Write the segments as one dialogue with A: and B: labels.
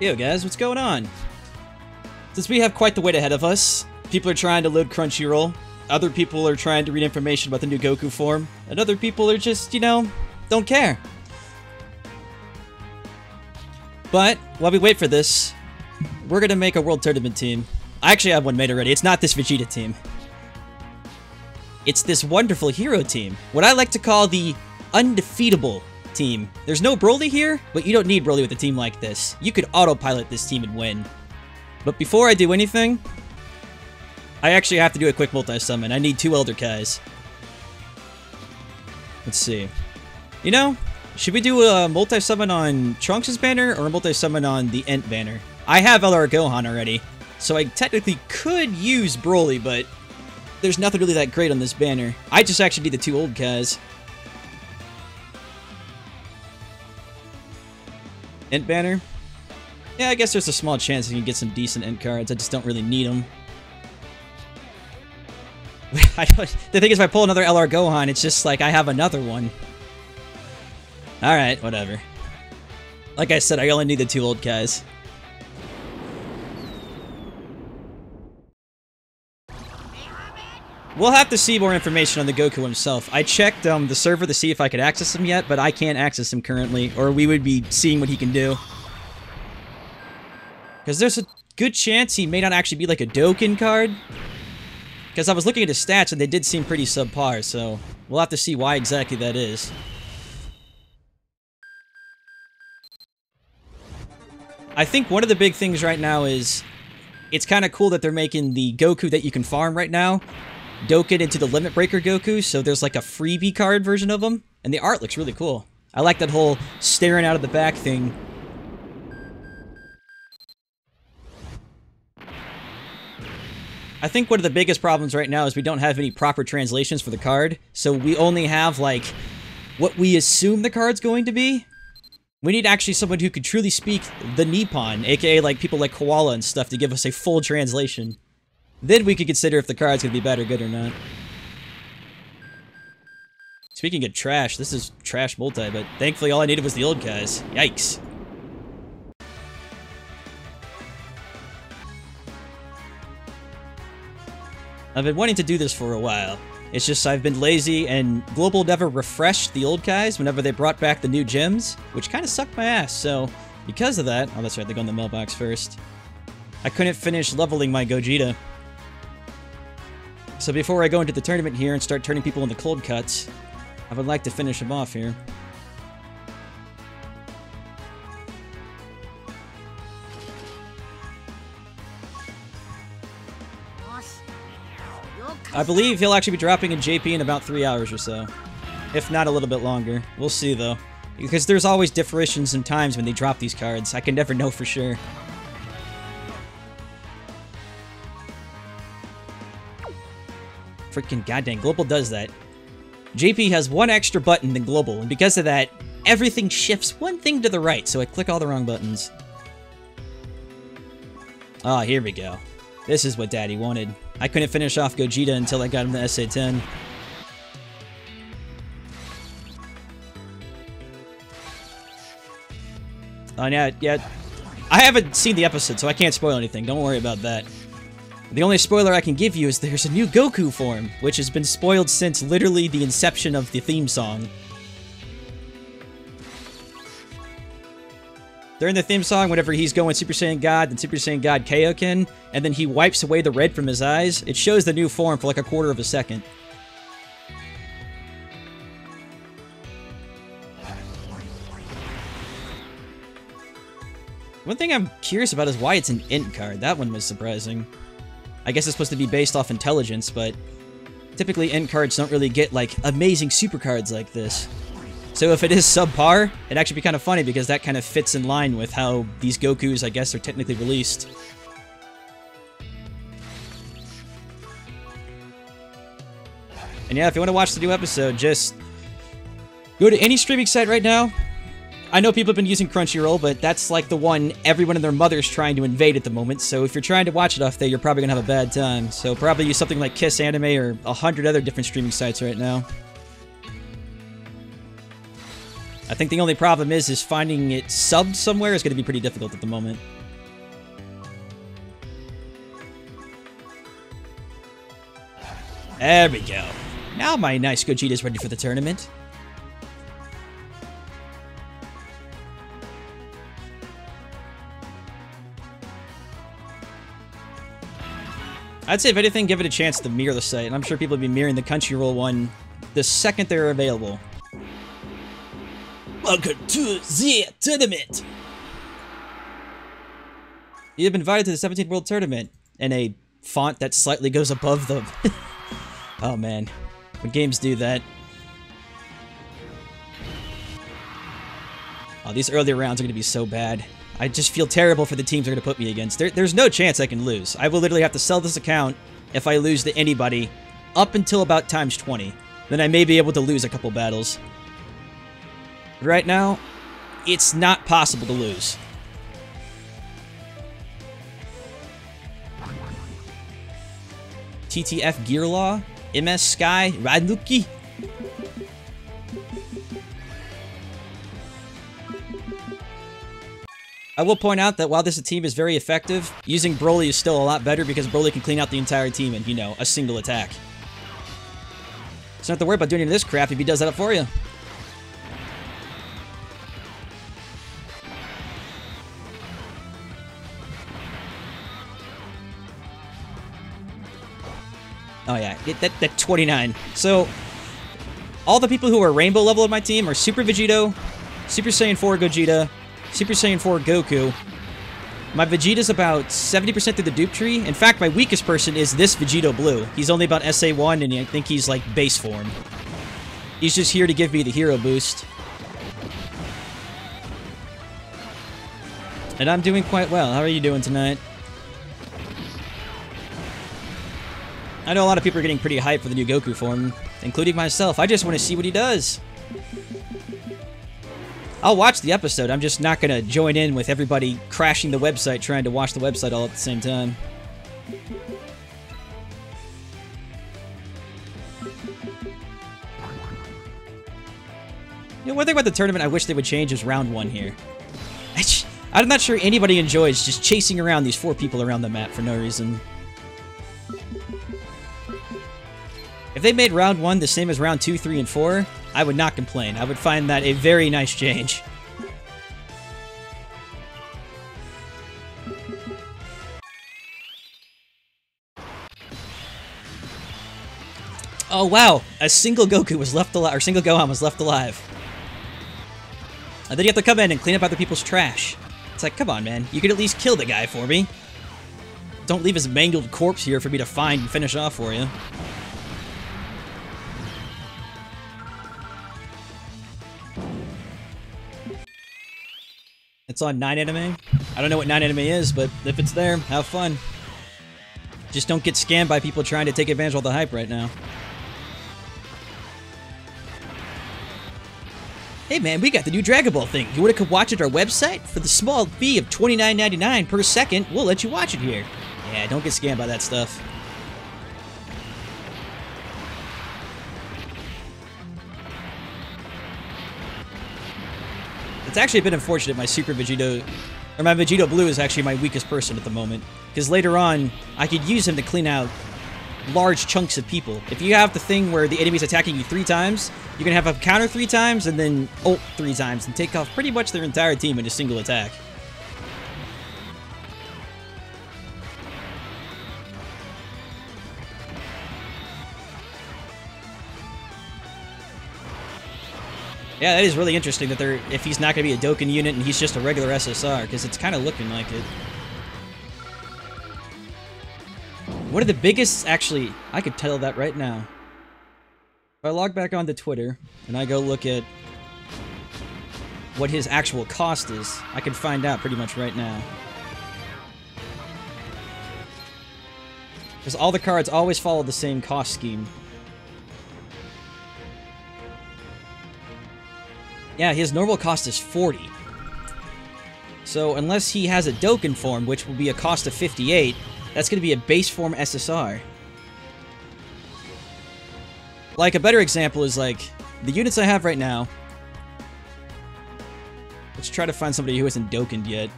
A: Yo guys, what's going on? Since we have quite the wait ahead of us, people are trying to load Crunchyroll, other people are trying to read information about the new Goku form, and other people are just, you know, don't care. But, while we wait for this, we're gonna make a World Tournament team. I actually have one made already. It's not this Vegeta team. It's this wonderful hero team. What I like to call the Undefeatable team. There's no Broly here, but you don't need Broly with a team like this. You could autopilot this team and win. But before I do anything, I actually have to do a quick multi-summon. I need 2 Elder Kais. Let's see. You know, should we do a multi-summon on Trunks' banner or a multi-summon on the Ent banner? I have LR Gohan already, so I technically could use Broly, but there's nothing really that great on this banner. I just actually need the 2 old Kais. Ent banner? Yeah, I guess there's a small chance you can get some decent Ent cards. I just don't really need them. The thing is, if I pull another LR Gohan, it's just like I have another one. Alright, whatever. Like I said, I only need the 2 old Kais. We'll have to see more information on the Goku himself. I checked the server to see if I could access him yet, but I can't access him currently, or we would be seeing what he can do. Because there's a good chance he may not actually be like a Dokkan card. Because I was looking at his stats and they did seem pretty subpar, so we'll have to see why exactly that is. I think one of the big things right now is it's kind of cool that they're making the Goku that you can farm right now Dokkan into the Limit Breaker Goku, so there's like a freebie card version of him, and the art looks really cool. I like that whole staring out of the back thing. I think one of the biggest problems right now is we don't have any proper translations for the card, so we only have, like, what we assume the card's going to be. We need actually someone who could truly speak the Nippon, aka like people like Koala and stuff, to give us a full translation. Then we could consider if the card's gonna be bad or good or not. Speaking of trash, this is trash multi, but thankfully all I needed was the old guys. Yikes. I've been wanting to do this for a while. It's just I've been lazy, and Global never refreshed the old guys whenever they brought back the new gems, which kind of sucked my ass, so because of that... Oh, that's right, they go in the mailbox first. I couldn't finish leveling my Gogeta. So before I go into the tournament here and start turning people into cold cuts, I would like to finish him off here. I believe he'll actually be dropping in JP in about 3 hours or so. If not a little bit longer. We'll see though. Because there's always differentiations in times when they drop these cards. I can never know for sure. Freaking goddamn, Global does that. JP has one extra button than Global, and because of that, everything shifts one thing to the right, so I click all the wrong buttons. Ah, here we go. This is what Daddy wanted. I couldn't finish off Gogeta until I got him to SA10. Oh, yeah. I haven't seen the episode, so I can't spoil anything. Don't worry about that. The only spoiler I can give you is there's a new Goku form, which has been spoiled since literally the inception of the theme song. During the theme song, whenever he's going Super Saiyan God and Super Saiyan God Kaioken, and then he wipes away the red from his eyes, it shows the new form for like a quarter of a second. One thing I'm curious about is why it's an Int card. That one was surprising. I guess it's supposed to be based off intelligence, but typically Int cards don't really get, like, amazing super cards like this. So if it is subpar, it'd actually be kind of funny because that kind of fits in line with how these Gokus, I guess, are technically released. And yeah, if you want to watch the new episode, just go to any streaming site right now. I know people have been using Crunchyroll, but that's like the one everyone and their mother's trying to invade at the moment, so if you're trying to watch it off there, you're probably gonna have a bad time. So probably use something like Kiss Anime or 100 other different streaming sites right now. I think the only problem is finding it subbed somewhere is going to be pretty difficult at the moment. There we go. Now my nice Gogeta is ready for the tournament. I'd say if anything, give it a chance to mirror the site, and I'm sure people will be mirroring the Crunchyroll one the second they're available. Welcome to the tournament! You have been invited to the 17th World Tournament in a font that slightly goes above the... Oh man, when games do that. Oh, these earlier rounds are going to be so bad. I just feel terrible for the teams they're going to put me against. There's no chance I can lose. I will literally have to sell this account if I lose to anybody up until about times 20. Then I may be able to lose a couple battles. But right now, it's not possible to lose. TTF Gear Law, MS Sky, Radnuki. I will point out that while this team is very effective, using Broly is still a lot better because Broly can clean out the entire team in, you know, a single attack. So don't have to worry about doing any of this crap if he does that up for you. Oh yeah, that 29. So, all the people who are rainbow level in my team are Super Vegito, Super Saiyan 4 Gogeta, Super Saiyan 4 Goku. My Vegeta's about 70% through the dupe tree. In fact, my weakest person is this Vegito Blue. He's only about SA1, and I think he's like base form. He's just here to give me the hero boost. And I'm doing quite well. How are you doing tonight? I know a lot of people are getting pretty hyped for the new Goku form, including myself. I just want to see what he does. I'll watch the episode, I'm just not going to join in with everybody crashing the website trying to watch the website all at the same time. You know, one thing about the tournament I wish they would change is round 1 here. I'm not sure anybody enjoys just chasing around these 4 people around the map for no reason. If they made round 1 the same as round 2, 3, and 4, I would not complain. I would find that a very nice change. Oh wow, a single Goku was left alive, or single Gohan was left alive. And then you have to come in and clean up other people's trash. It's like, come on man, you could at least kill the guy for me. Don't leave his mangled corpse here for me to find and finish off for you. It's on 9 anime. I don't know what 9 anime is, but if it's there, have fun. Just don't get scammed by people trying to take advantage of all the hype right now. Hey man, we got the new Dragon Ball thing. You want to come watch it at our website? For the small fee of $29.99 per second, we'll let you watch it here. Yeah, don't get scammed by that stuff. It's actually a bit unfortunate my Super Vegito, or my Vegito Blue is actually my weakest person at the moment. Because later on, I could use him to clean out large chunks of people. If you have the thing where the enemy's attacking you 3 times, you can have a counter 3 times and then ult 3 times and take off pretty much their entire team in a single attack. Yeah, that is really interesting that if he's not going to be a Dokkan unit and he's just a regular SSR, because it's kind of looking like it. One of the biggest, actually, I could tell that right now. If I log back onto Twitter and I go look at what his actual cost is, I can find out pretty much right now. Because all the cards always follow the same cost scheme. Yeah, his normal cost is 40. So unless he has a Dokkan form, which will be a cost of 58, that's going to be a base form SSR. Like, a better example is, like, the units I have right now. Let's try to find somebody who isn't Dokkan yet.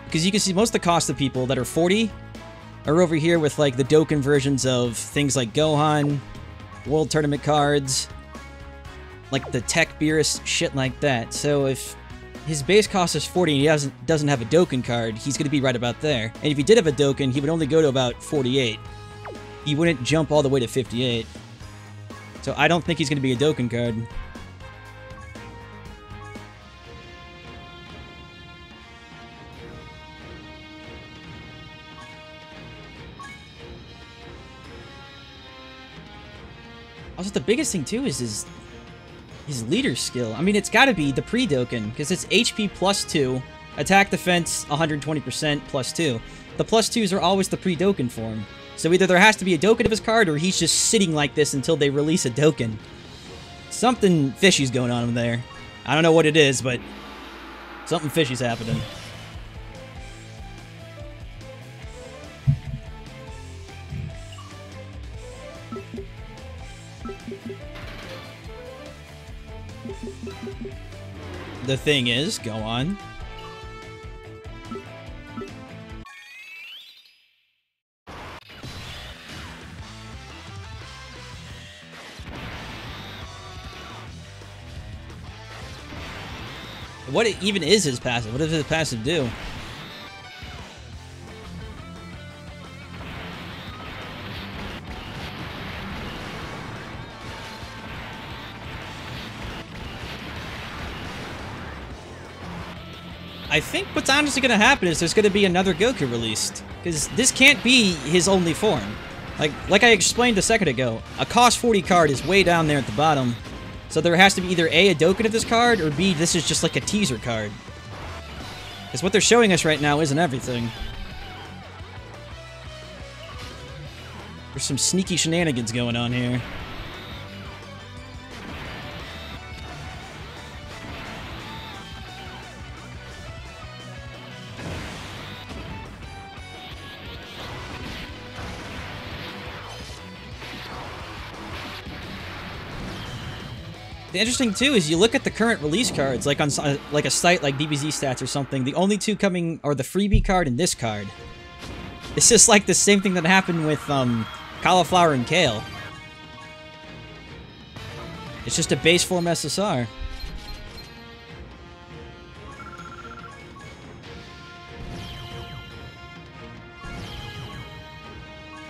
A: Because you can see most of the cost of people that are 40 are over here with like the Dokkan versions of things like Gohan, World Tournament cards, like the Tech Beerus, shit like that. So if his base cost is 40 and he doesn't have a Dokkan card, he's going to be right about there. And if he did have a Dokkan, he would only go to about 48. He wouldn't jump all the way to 58. So I don't think he's going to be a Dokkan card. Also, the biggest thing, too, is his leader skill. I mean, it's got to be the pre-Dokkan, because it's HP plus 2, attack defense 120% plus 2. The plus 2s are always the pre-Dokkan form. So either there has to be a Dokkan of his card, or he's just sitting like this until they release a Dokkan. Something fishy's going on in there. I don't know what it is, but something fishy's happening. The thing is, go on. What even is his passive? What does his passive do? I think what's honestly going to happen is there's going to be another Goku released. Because this can't be his only form. Like I explained a second ago, a cost 40 card is way down there at the bottom. So there has to be either A, a Dokkan of this card, or B, this is just like a teaser card. Because what they're showing us right now isn't everything. There's some sneaky shenanigans going on here. The interesting too is you look at the current release cards, like on like a site like DBZ Stats or something. The only two coming are the freebie card and this card. It's just like the same thing that happened with Cauliflower and Kale. It's just a base form SSR.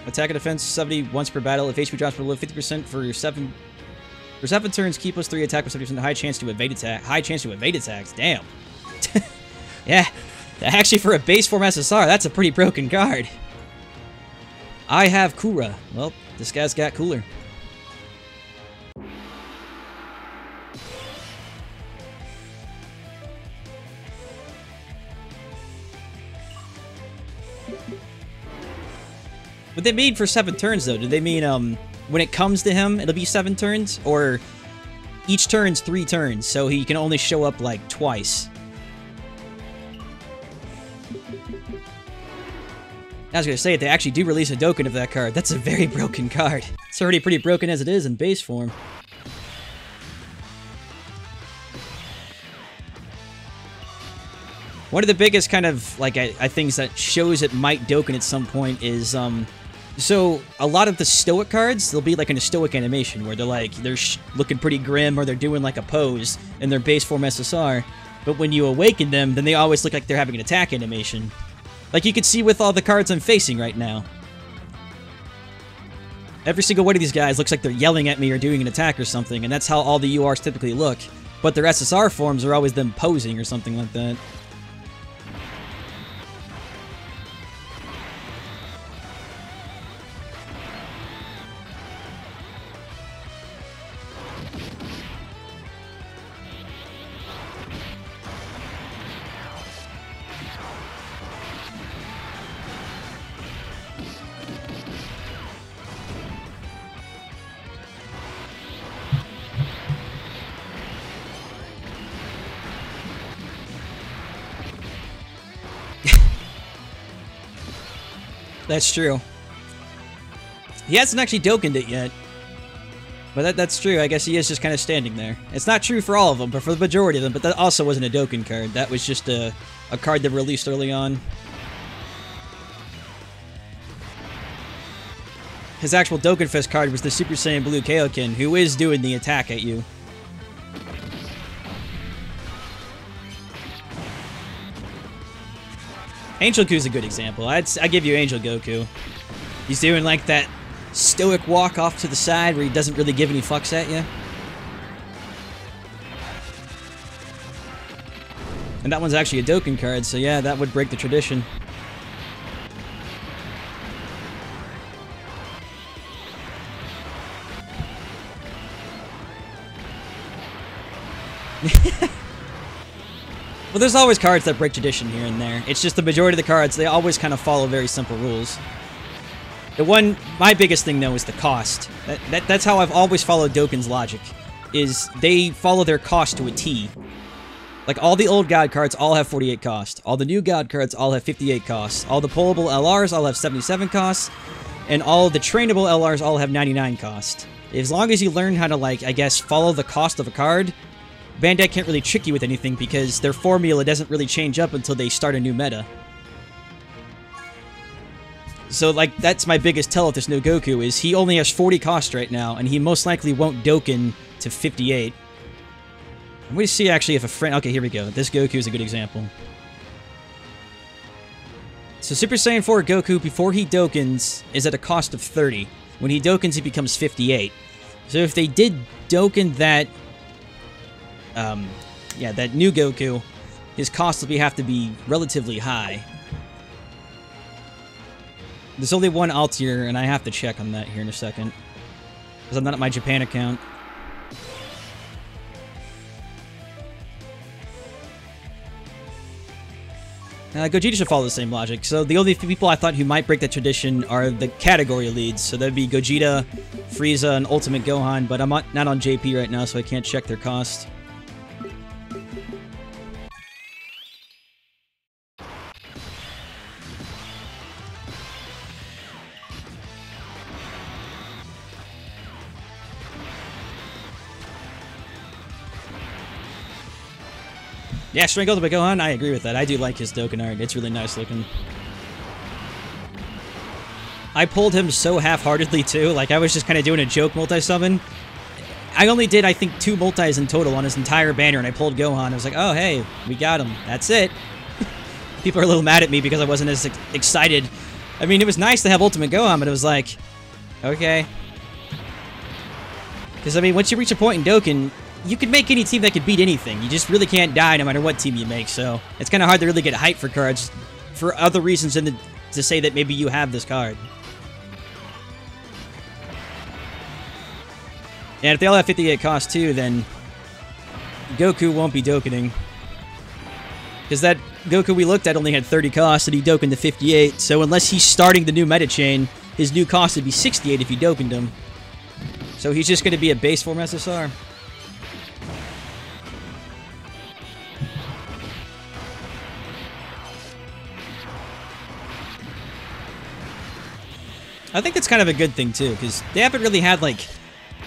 A: Attack and defense 70 once per battle. If HP drops below 50% for 7 turns, key plus 3 attack with 70% high chance to evade attack. High chance to evade attacks. Damn. Yeah. Actually, for a base form SSR, that's a pretty broken card. I have Kura. Well, this guy's got cooler. What they mean for 7 turns, though? Do they mean, when it comes to him, it'll be 7 turns? Or each turn's 3 turns, so he can only show up, like, twice? I was gonna say, if they actually do release a Dokkan of that card, that's a very broken card. It's already pretty broken as it is in base form. One of the biggest kind of, like, I things that shows it might Dokkan at some point is, so, a lot of the stoic cards, they'll be like in a stoic animation, where they're looking pretty grim, or they're doing like a pose in their base form SSR. But when you awaken them, then they always look like they're having an attack animation. Like you can see with all the cards I'm facing right now. Every single one of these guys looks like they're yelling at me or doing an attack or something, and that's how all the URs typically look. But their SSR forms are always them posing or something like that. That's true. He hasn't actually Dokkaned it yet. But that's true. I guess he is just kind of standing there. It's not true for all of them, but for the majority of them. But that also wasn't a Dokkan card. That was just a card that released early on. His actual Dokkan Fest card was the Super Saiyan Blue Kaioken, who is doing the attack at you. Angel Goku's a good example. I give you Angel Goku. He's doing like that stoic walk off to the side where he doesn't really give any fucks at you. And that one's actually a Dokkan card, so yeah, that would break the tradition. Well, there's always cards that break tradition here and there. It's just the majority of the cards, they always kind of follow very simple rules. My biggest thing, though, is the cost. That's how I've always followed Dokkan's logic, is they follow their cost to a T. Like, all the old God cards all have 48 cost. All the new God cards all have 58 costs. All the pullable LRs all have 77 costs. And all the trainable LRs all have 99 cost. As long as you learn how to, like, I guess, follow the cost of a card, Bandai can't really trick you with anything because their formula doesn't really change up until they start a new meta. So, like, that's my biggest tell with this new Goku, is he only has 40 cost right now, and he most likely won't Dokkan to 58. I'm going to see, actually, if a friend... Okay, here we go. This Goku is a good example. So, Super Saiyan 4 Goku, before he Dokkans, is at a cost of 30. When he Dokkans, he becomes 58. So, if they did Dokkan that... yeah, that new Goku, his cost will have to be relatively high. There's only one Altier, and I have to check on that here in a second. Because I'm not at my Japan account. Gogeta should follow the same logic. So the only people I thought who might break the tradition are the category leads. So that'd be Gogeta, Frieza, and Ultimate Gohan, but I'm not on JP right now, so I can't check their cost. Yeah, Strength Ultimate Gohan, I agree with that. I do like his Dokkan art. It's really nice looking. I pulled him so half-heartedly, too. Like, I was just kind of doing a joke multi-summon. I only did, I think, 2 multis in total on his entire banner, and I pulled Gohan. I was like, oh, hey, we got him. That's it. People are a little mad at me because I wasn't as excited. I mean, it was nice to have Ultimate Gohan, but it was like, okay. Because, I mean, once you reach a point in Dokkan, you can make any team that could beat anything. You just really can't die no matter what team you make, so it's kind of hard to really get hyped for cards for other reasons than to say that maybe you have this card. And if they all have 58 cost too, then Goku won't be Dokkaning. Because that Goku we looked at only had 30 cost and he Dokkaned to 58, so unless he's starting the new meta chain, his new cost would be 68 if you Dokkanned him. So he's just going to be a base form SSR. I think that's kind of a good thing, too, because they haven't really had, like,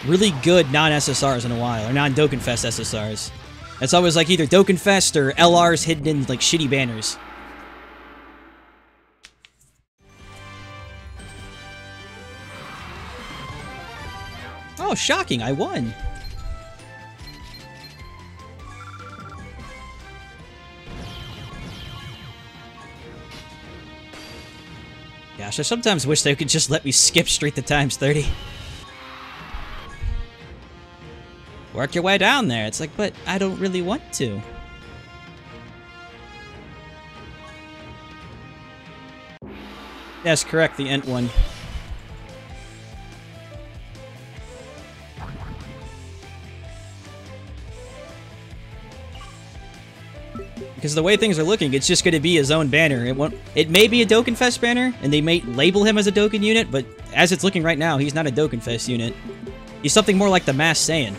A: really good non-SSRs in a while, or non-Dokkan Fest SSRs. It's always, like, either Dokkan Fest or LRs hidden in, like, shitty banners. Oh, shocking, I won! Gosh, I sometimes wish they could just let me skip straight to times 30. Work your way down there. It's like, but I don't really want to. Yes, correct, the Ent one. Because the way things are looking, it's just going to be his own banner. It may be a Dokkan Fest banner, and they may label him as a Dokkan unit, but as it's looking right now, he's not a Dokkan Fest unit. He's something more like the Masked Saiyan.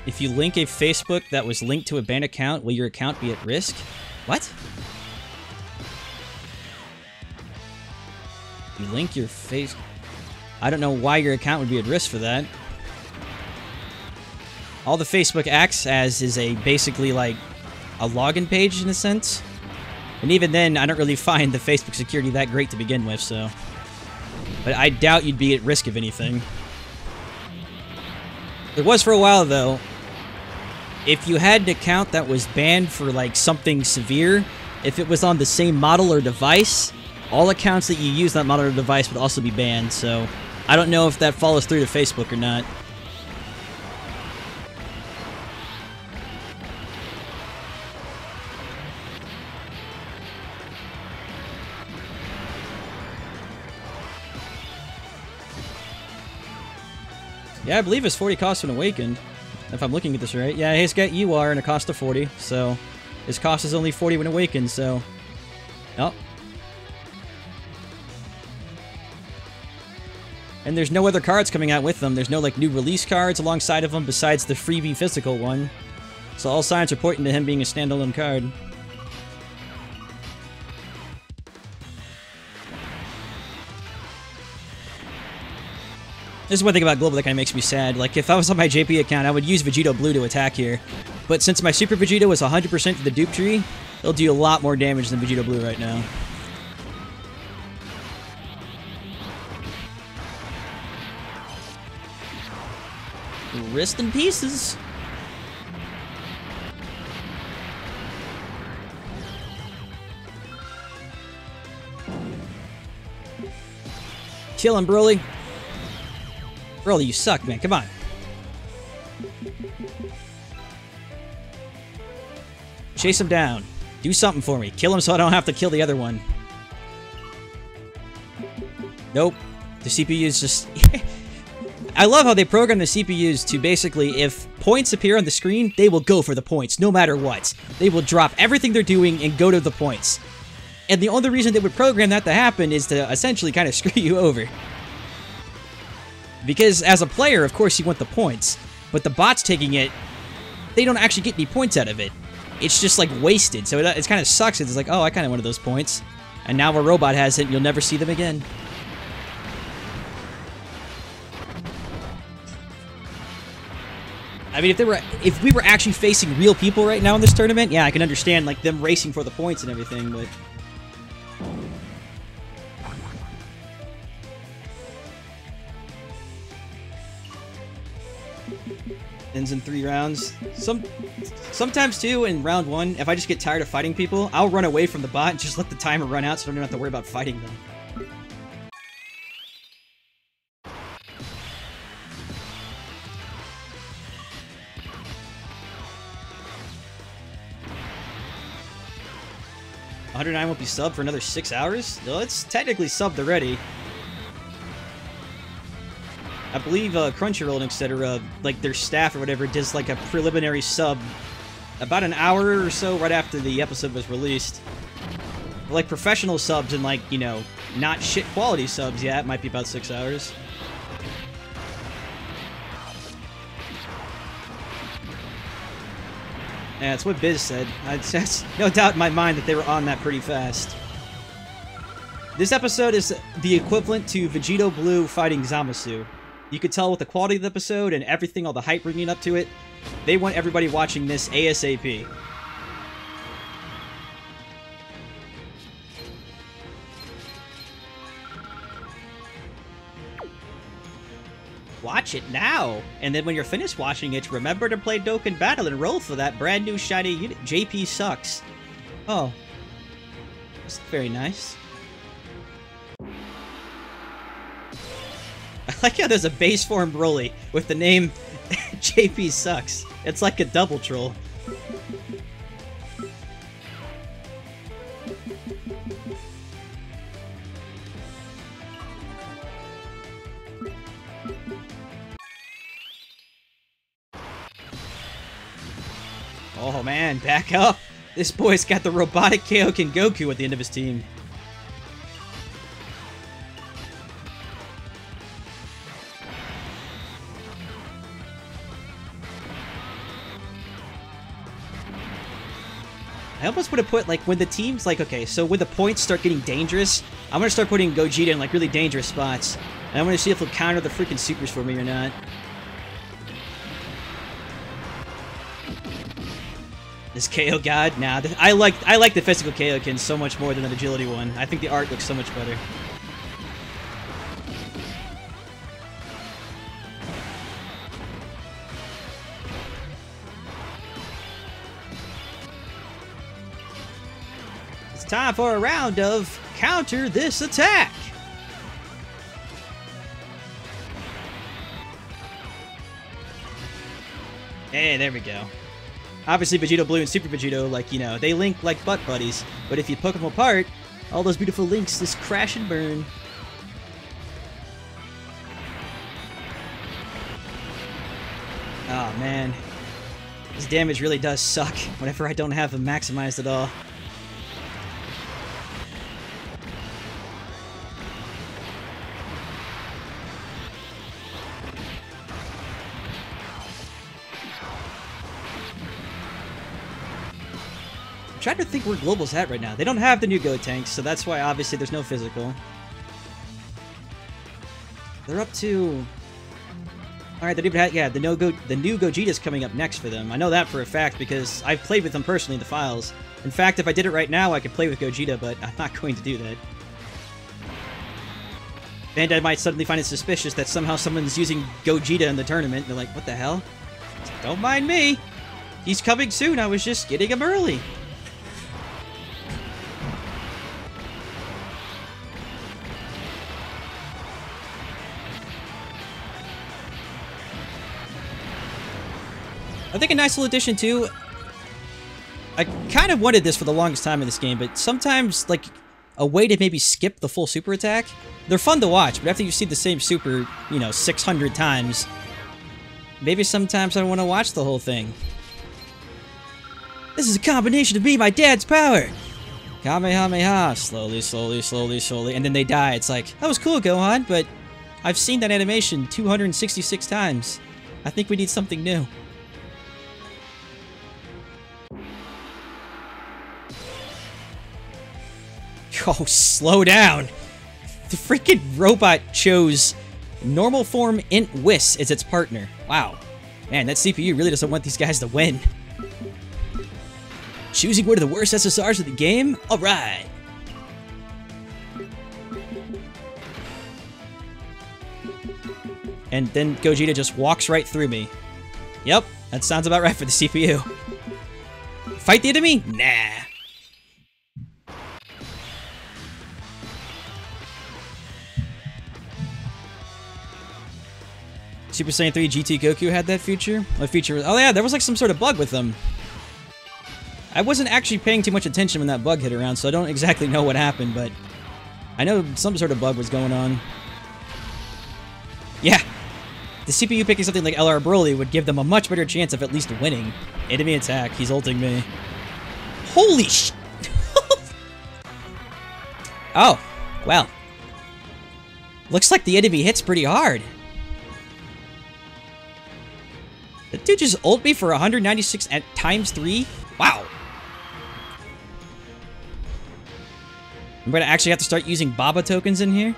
A: If you link a Facebook that was linked to a banned account, will your account be at risk? What? You link your face... I don't know why your account would be at risk for that. All the Facebook acts as is a basically like a login page in a sense. And even then, I don't really find the Facebook security that great to begin with, so... But I doubt you'd be at risk of anything. There was for a while, though. If you had an account that was banned for, like, something severe, if it was on the same model or device, all accounts that you use that model or device would also be banned, so... I don't know if that follows through to Facebook or not. Yeah, I believe his 40 costs when awakened, if I'm looking at this right. Yeah, he's got UR and a cost of 40, so his cost is only 40 when awakened, so... Oh. And there's no other cards coming out with them. There's no, like, new release cards alongside of them besides the freebie physical one. So all signs are pointing to him being a standalone card. This is one thing about Global that kind of makes me sad. Like, if I was on my JP account, I would use Vegito Blue to attack here. But since my Super Vegito is 100% for the dupe tree, it'll do a lot more damage than Vegito Blue right now. Wrist in pieces. Kill him, Broly. Broly, you suck, man. Come on. Chase him down. Do something for me. Kill him so I don't have to kill the other one. Nope. The CPU is just... I love how they program the CPUs to basically, if points appear on the screen, they will go for the points, no matter what. They will drop everything they're doing and go to the points. And the only reason they would program that to happen is to essentially kind of screw you over. Because as a player, of course, you want the points. But the bots taking it, they don't actually get any points out of it. It's just, like, wasted. So it kind of sucks. It's like, oh, I kind of wanted those points. And now a robot has it, and you'll never see them again. I mean, if we were actually facing real people right now in this tournament, yeah, I can understand, like, them racing for the points and everything, but... Ends in 3 rounds. Sometimes, too, in round 1, if I just get tired of fighting people, I'll run away from the bot and just let the timer run out so I don't have to worry about fighting them. $109 won't be subbed for another 6 hours? No, it's technically subbed already. I believe Crunchyroll, etc., like their staff or whatever, does like a preliminary sub about an hour or so right after the episode was released. But, like professional subs and like, you know, not shit quality subs, yeah, it might be about 6 hours. Yeah, that's what Biz said. That's no doubt in my mind that they were on that pretty fast. This episode is the equivalent to Vegito Blue fighting Zamasu. You could tell with the quality of the episode and everything, all the hype bringing up to it, they want everybody watching this ASAP. Watch it now! And then when you're finished watching it, remember to play Dokkan Battle and roll for that brand new shiny unit. JP sucks. Oh. That's very nice. I like how there's a base form Broly with the name JP sucks. It's like a double troll. Oh man, back up! This boy's got the robotic Kaioken Goku at the end of his team. I almost would have put, like, when the teams, like, okay, so when the points start getting dangerous, I'm going to start putting Gogeta in, like, really dangerous spots. And I'm going to see if he'll counter the freaking supers for me or not. This KO god? Nah, I like the physical KO-kin so much more than the agility one. I think the art looks so much better. It's time for a round of counter this attack. Hey, there we go. Obviously, Vegito Blue and Super Vegito, like, you know, they link like butt buddies. But if you poke them apart, all those beautiful links just crash and burn. Oh, man. This damage really does suck whenever I don't have them maximized at all. I'm trying to think where Global's at right now. They don't have the new Go tanks, so that's why obviously there's no physical. They're up to... Alright, they even had, yeah, the new Gogeta's coming up next for them. I know that for a fact because I've played with them personally in the files. In fact, if I did it right now, I could play with Gogeta, but I'm not going to do that. Bandai might suddenly find it suspicious that somehow someone's using Gogeta in the tournament. They're like, what the hell? Don't mind me. He's coming soon. I was just getting him early. I think a nice little addition too. I kind of wanted this for the longest time in this game, but sometimes, like, a way to maybe skip the full super attack. They're fun to watch, but after you see the same super, you know, 600 times, maybe sometimes I don't want to watch the whole thing. This is a combination of me, my dad's power! Kamehameha! Slowly, slowly, slowly, slowly, and then they die. It's like, that was cool, Gohan, but I've seen that animation 266 times. I think we need something new. Oh, slow down. The freaking robot chose normal form int Whis as its partner. Wow. Man, that CPU really doesn't want these guys to win. Choosing one of the worst SSRs of the game? Alright. And then Gogeta just walks right through me. Yep, that sounds about right for the CPU. Fight the enemy? Nah. Super Saiyan 3 GT Goku had that feature? What feature? Oh yeah, there was like some sort of bug with them. I wasn't actually paying too much attention when that bug hit around, so I don't exactly know what happened, but I know some sort of bug was going on. Yeah, the CPU picking something like LR Broly would give them a much better chance of at least winning. Enemy attack, he's ulting me. Holy sh... Oh, well. Looks like the enemy hits pretty hard. That dude just ult me for 196 at times 3? Wow. I'm gonna actually have to start using Baba tokens in here?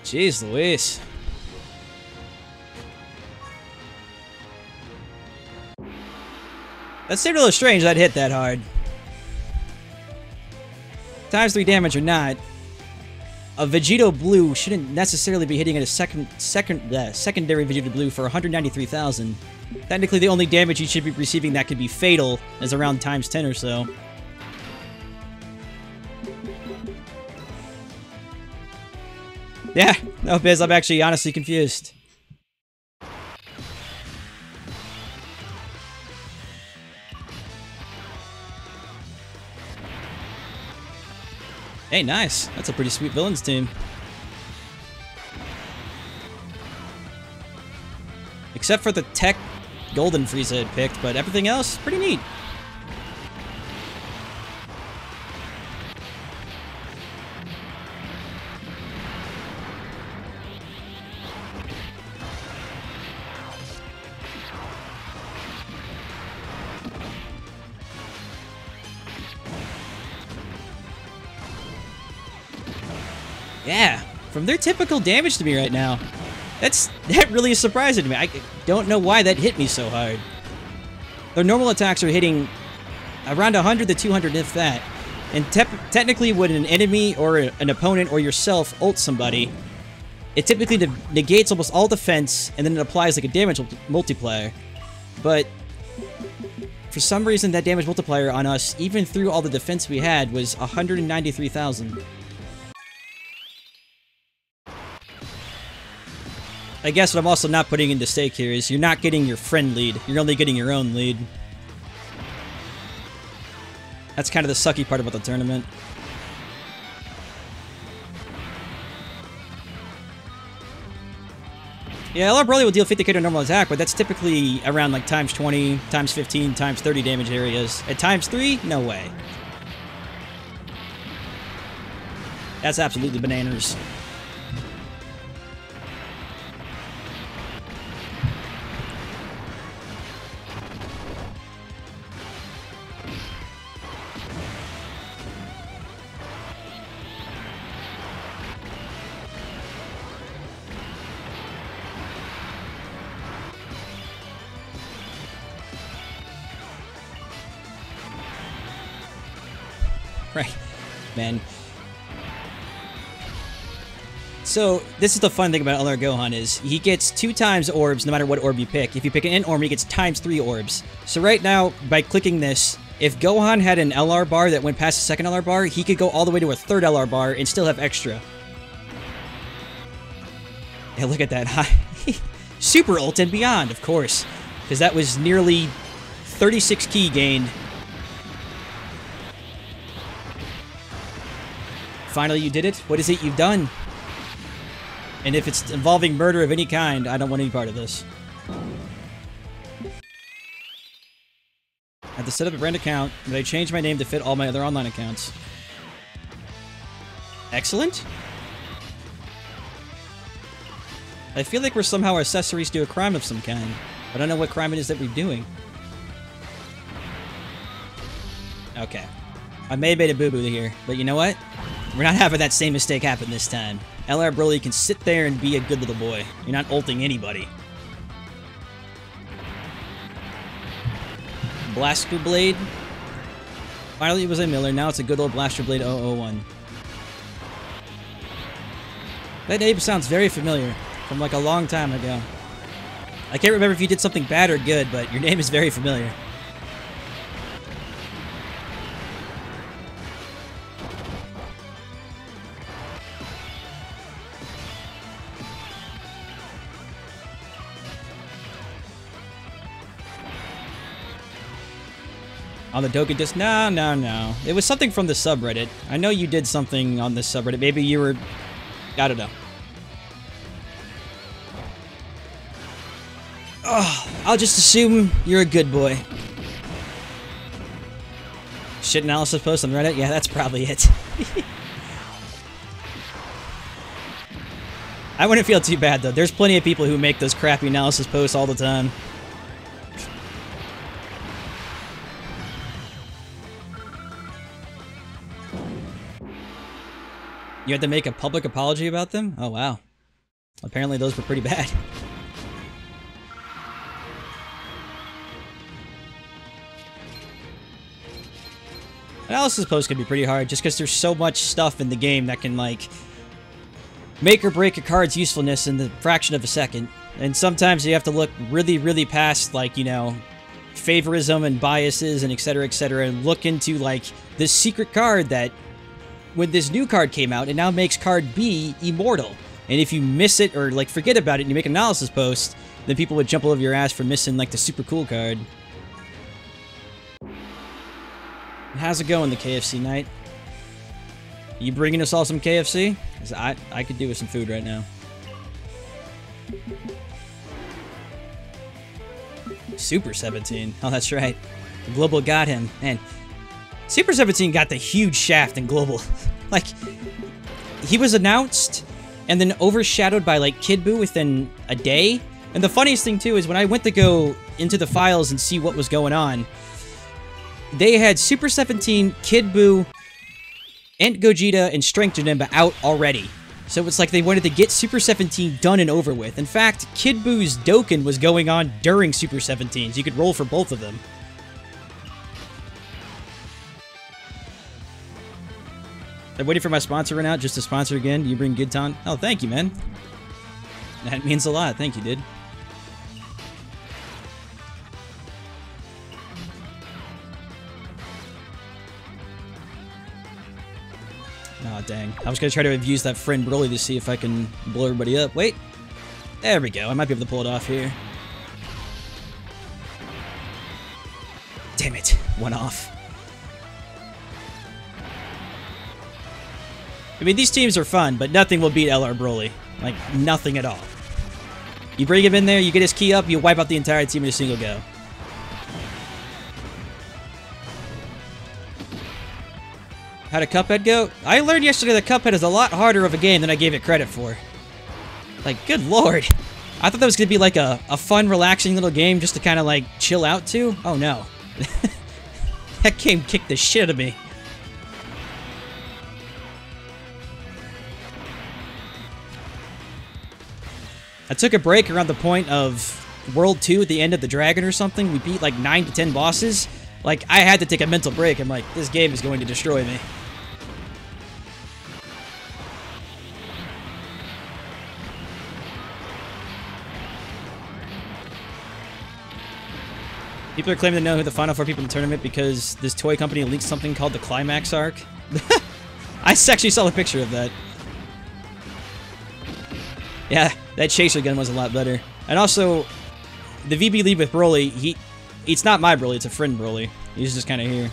A: Jeez Louise. That seemed a little strange that hit that hard. Times 3 damage or not, a Vegito Blue shouldn't necessarily be hitting at a secondary Vegito Blue for 193,000. Technically, the only damage he should be receiving that could be fatal is around times 10 or so. Yeah, no, Biz, I'm actually honestly confused. Hey, nice. That's a pretty sweet villains team. Except for the tech Golden Frieza had picked, but everything else, pretty neat. Yeah, from their typical damage to me right now. That really is surprising to me. I don't know why that hit me so hard. Their normal attacks are hitting around 100 to 200, if that. And technically, when an enemy or an opponent or yourself ults somebody, it typically negates almost all defense, and then it applies like a damage multiplier. But for some reason, that damage multiplier on us, even through all the defense we had, was 193,000. I guess what I'm also not putting into stake here is you're not getting your friend lead. You're only getting your own lead. That's kind of the sucky part about the tournament. Yeah, LR Broly will deal 50k to normal attack, but that's typically around like times 20, times 15, times 30 damage areas. At times 3, no way. That's absolutely bananas. Right, man. So, this is the fun thing about LR Gohan is he gets 2 times orbs no matter what orb you pick. If you pick an Int orb, he gets times 3 orbs. So right now, by clicking this, if Gohan had an LR bar that went past the second LR bar, he could go all the way to a third LR bar and still have extra. Yeah, look at that. Super ult and beyond, of course. Because that was nearly 36 ki gained. Finally, you did it. What is it you've done? And if it's involving murder of any kind, I don't want any part of this. I have to set up a brand account, but I changed my name to fit all my other online accounts. Excellent. I feel like we're somehow accessories to a crime of some kind, but I don't know what crime it is that we're doing. Okay. I may have made a boo-boo here, but you know what? We're not having that same mistake happen this time. LR Broly can sit there and be a good little boy. You're not ulting anybody. Blaster Blade. Finally it was a Miller, now it's a good old Blaster Blade 001. That name sounds very familiar, from like a long time ago. I can't remember if you did something bad or good, but your name is very familiar. On the Dokkan disc? No. It was something from the subreddit. I know you did something on this subreddit. Maybe you were... I don't know. Oh, I'll just assume you're a good boy. Shit analysis post on Reddit? Yeah, that's probably it. I wouldn't feel too bad, though. There's plenty of people who make those crappy analysis posts all the time. You had to make a public apology about them? Oh, wow. Apparently those were pretty bad. Analysis posts can be pretty hard, just because there's so much stuff in the game that can, like, make or break a card's usefulness in the fraction of a second. And sometimes you have to look really, really past, like, you know, favorism and biases and etc., and look into, like, this secret card that, when this new card came out, it now makes card B immortal. And if you miss it or, like, forget about it and you make an analysis post, then people would jump all over your ass for missing, like, the super cool card. How's it going, the KFC night? You bringing us all some KFC? 'Cause I could do with some food right now. Super 17. Oh, that's right. Global got him. Man, Super 17 got the huge shaft in Global. Like, he was announced and then overshadowed by, like, Kid Buu within a day. And the funniest thing, too, is when I went to go into the files and see what was going on, they had Super 17, Kid Buu, and Gogeta and Strength Janemba out already. So it's like they wanted to get Super 17 done and over with. In fact, Kid Boo's Dokkan was going on during Super 17, so you could roll for both of them. I'm waiting for my sponsor run out just to sponsor again. Do you bring Gidton? Oh, thank you, man. That means a lot. Thank you, dude. Oh, dang. I was going to try to abuse that friend Broly to see if I can blow everybody up. Wait. There we go. I might be able to pull it off here. Damn it. One off. I mean, these teams are fun, but nothing will beat LR Broly. Like, nothing at all. You bring him in there, you get his key up, you wipe out the entire team in a single go. How'd a Cuphead go? I learned yesterday that Cuphead is a lot harder of a game than I gave it credit for. Like, good lord. I thought that was going to be like a fun, relaxing little game just to kind of like chill out to. Oh no. That game kicked the shit out of me. I took a break around the point of World 2 at the end of the Dragon or something. We beat like 9 to 10 bosses. Like, I had to take a mental break. I'm like, this game is going to destroy me. People are claiming to know who the final 4 people in the tournament because this toy company leaked something called the Climax Arc. I actually saw a picture of that. Yeah, that chaser gun was a lot better. And also, the VB lead with Broly, it's not my Broly, it's a friend Broly. He's just kind of here.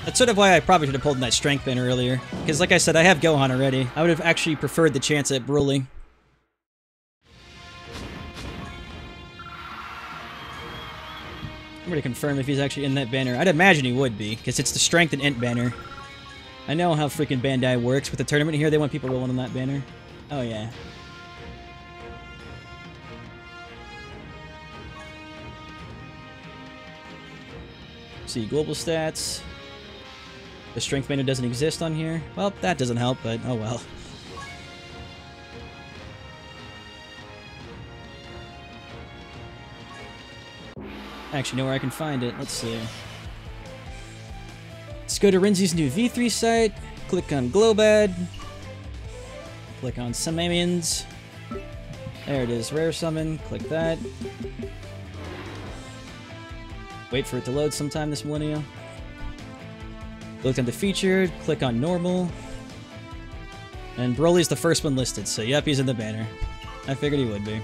A: That's sort of why I probably should have pulled in that strength banner earlier. Because like I said, I have Gohan already. I would have actually preferred the chance at Broly. I'm going to confirm if he's actually in that banner. I'd imagine he would be, because it's the strength and int banner. I know how freaking Bandai works. With the tournament here, they want people rolling on that banner. Oh yeah. See, global stats. The strength banner doesn't exist on here. Well, that doesn't help, but oh well. I actually know where I can find it. Let's see. Let's go to Renzi's new V3 site. Click on Globad. Click on Summons. There it is. Rare Summon. Click that. Wait for it to load sometime this millennium. Look under featured, click on normal. And Broly's the first one listed, so yep, he's in the banner. I figured he would be.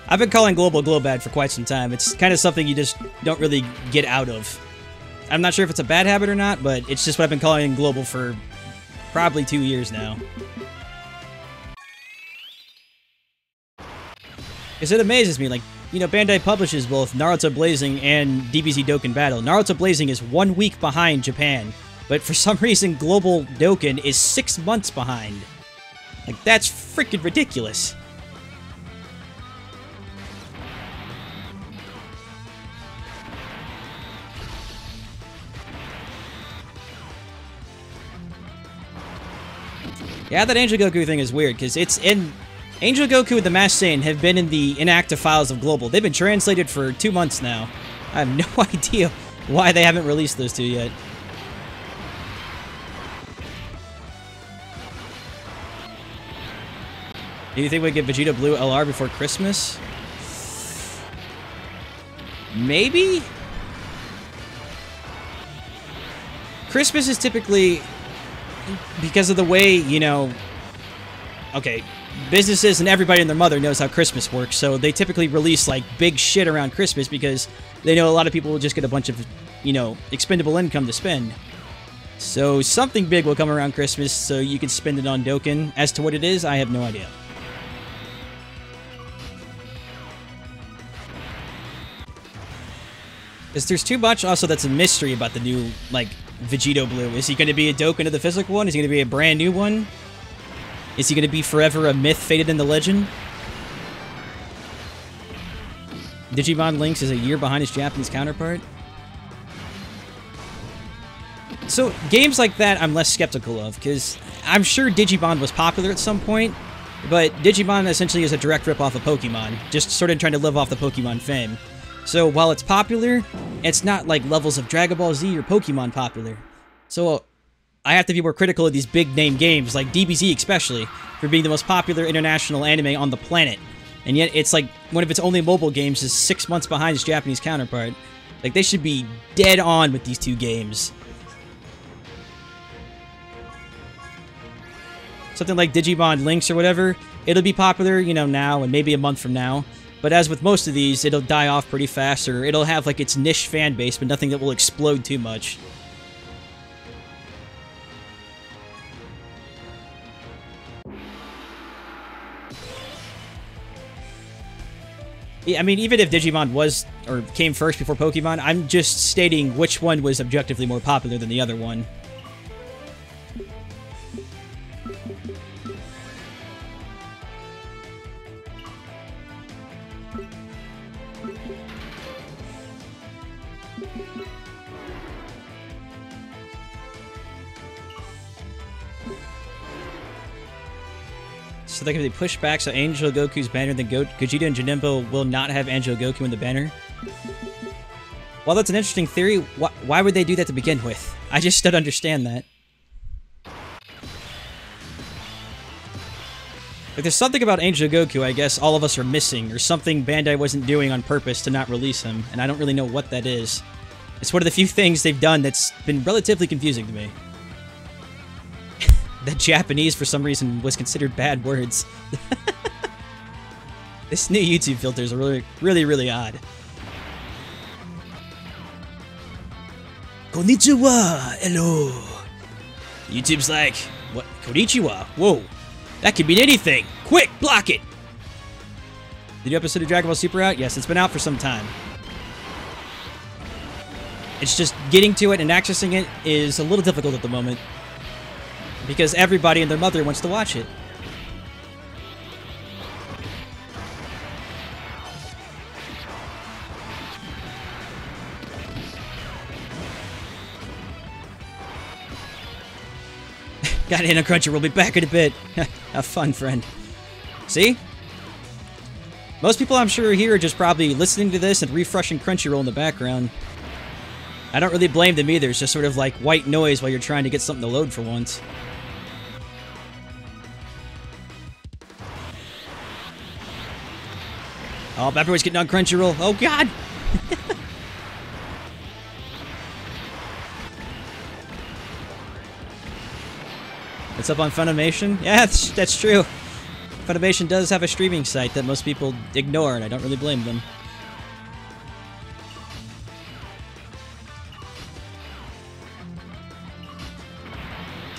A: I've been calling Global Globad for quite some time. It's kind of something you just don't really get out of. I'm not sure if it's a bad habit or not, but it's just what I've been calling Global for probably 2 years now. Because it amazes me, like, you know, Bandai publishes both Naruto Blazing and DBZ Dokkan Battle. Naruto Blazing is 1 week behind Japan, but for some reason Global Dokkan is 6 months behind. Like, that's freaking ridiculous. Yeah, that Angel Goku thing is weird, because it's in... Angel Goku and the Masked Saiyan have been in the inactive files of Global. They've been translated for 2 months now. I have no idea why they haven't released those two yet. Do you think we get Vegeta Blue LR before Christmas? Maybe? Christmas is typically... Because of the way, you know... Okay, businesses and everybody and their mother knows how Christmas works, so they typically release, like, big shit around Christmas because they know a lot of people will just get a bunch of, you know, expendable income to spend. So something big will come around Christmas so you can spend it on Dokkan. As to what it is, I have no idea. Because there's too much also that's a mystery about the new, like, Vegito Blue. Is he going to be a Dokkan of the physical one? Is he going to be a brand new one? Is he going to be forever a myth fated in the legend? Digimon Lynx is a year behind his Japanese counterpart. So, games like that I'm less skeptical of, because I'm sure Digimon was popular at some point, but Digimon essentially is a direct rip-off of Pokemon, just sort of trying to live off the Pokemon fame. So, while it's popular, it's not like levels of Dragon Ball Z or Pokemon popular. So, I have to be more critical of these big-name games, like DBZ especially, for being the most popular international anime on the planet. And yet, it's like one of its only mobile games is 6 months behind its Japanese counterpart. Like, they should be dead on with these two games. Something like Digimon Lynx or whatever, it'll be popular, you know, now and maybe a month from now. But as with most of these, it'll die off pretty fast, or it'll have, like, its niche fan base, but nothing that will explode too much. Yeah, I mean, even if Digimon was, or came first before Pokemon, I'm just stating which one was objectively more popular than the other one. So they can be pushed back so Angel Goku's banner, then Gogeta and Janemba will not have Angel Goku in the banner. Well, that's an interesting theory. Why would they do that to begin with? I just don't understand that. Like, there's something about Angel Goku I guess all of us are missing, or something Bandai wasn't doing on purpose to not release him, and I don't really know what that is. It's one of the few things they've done that's been relatively confusing to me. That Japanese, for some reason, was considered bad words. This new YouTube filters are really odd. Konnichiwa! Hello! YouTube's like, what? Konnichiwa? Whoa! That could mean anything! Quick, block it! The new episode of Dragon Ball Super out? Yes, it's been out for some time. It's just getting to it and accessing it is a little difficult at the moment. Because everybody and their mother wants to watch it. Got in a Crunchyroll, we'll be back in a bit. Have fun, friend. See? Most people I'm sure here are just probably listening to this and refreshing Crunchyroll in the background. I don't really blame them either, it's just sort of like white noise while you're trying to get something to load for once. Oh, everyone's getting on Crunchyroll. Oh, God! It's up on Funimation? Yeah, that's true. Funimation does have a streaming site that most people ignore, and I don't really blame them.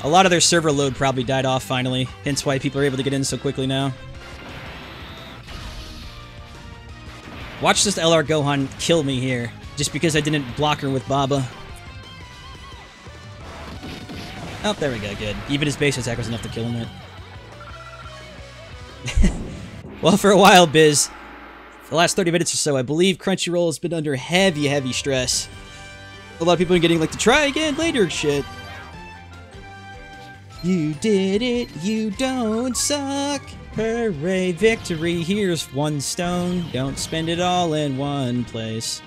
A: A lot of their server load probably died off finally, hence why people are able to get in so quickly now. Watch this LR Gohan kill me here, just because I didn't block her with Baba. Oh, there we go, good. Even his base attack was enough to kill him. Well, for a while, Biz, for the last 30 minutes or so, I believe Crunchyroll has been under heavy stress. A lot of people are getting like, to try again later shit. You did it, you don't suck. Hooray, victory, here's one stone. Don't spend it all in one place.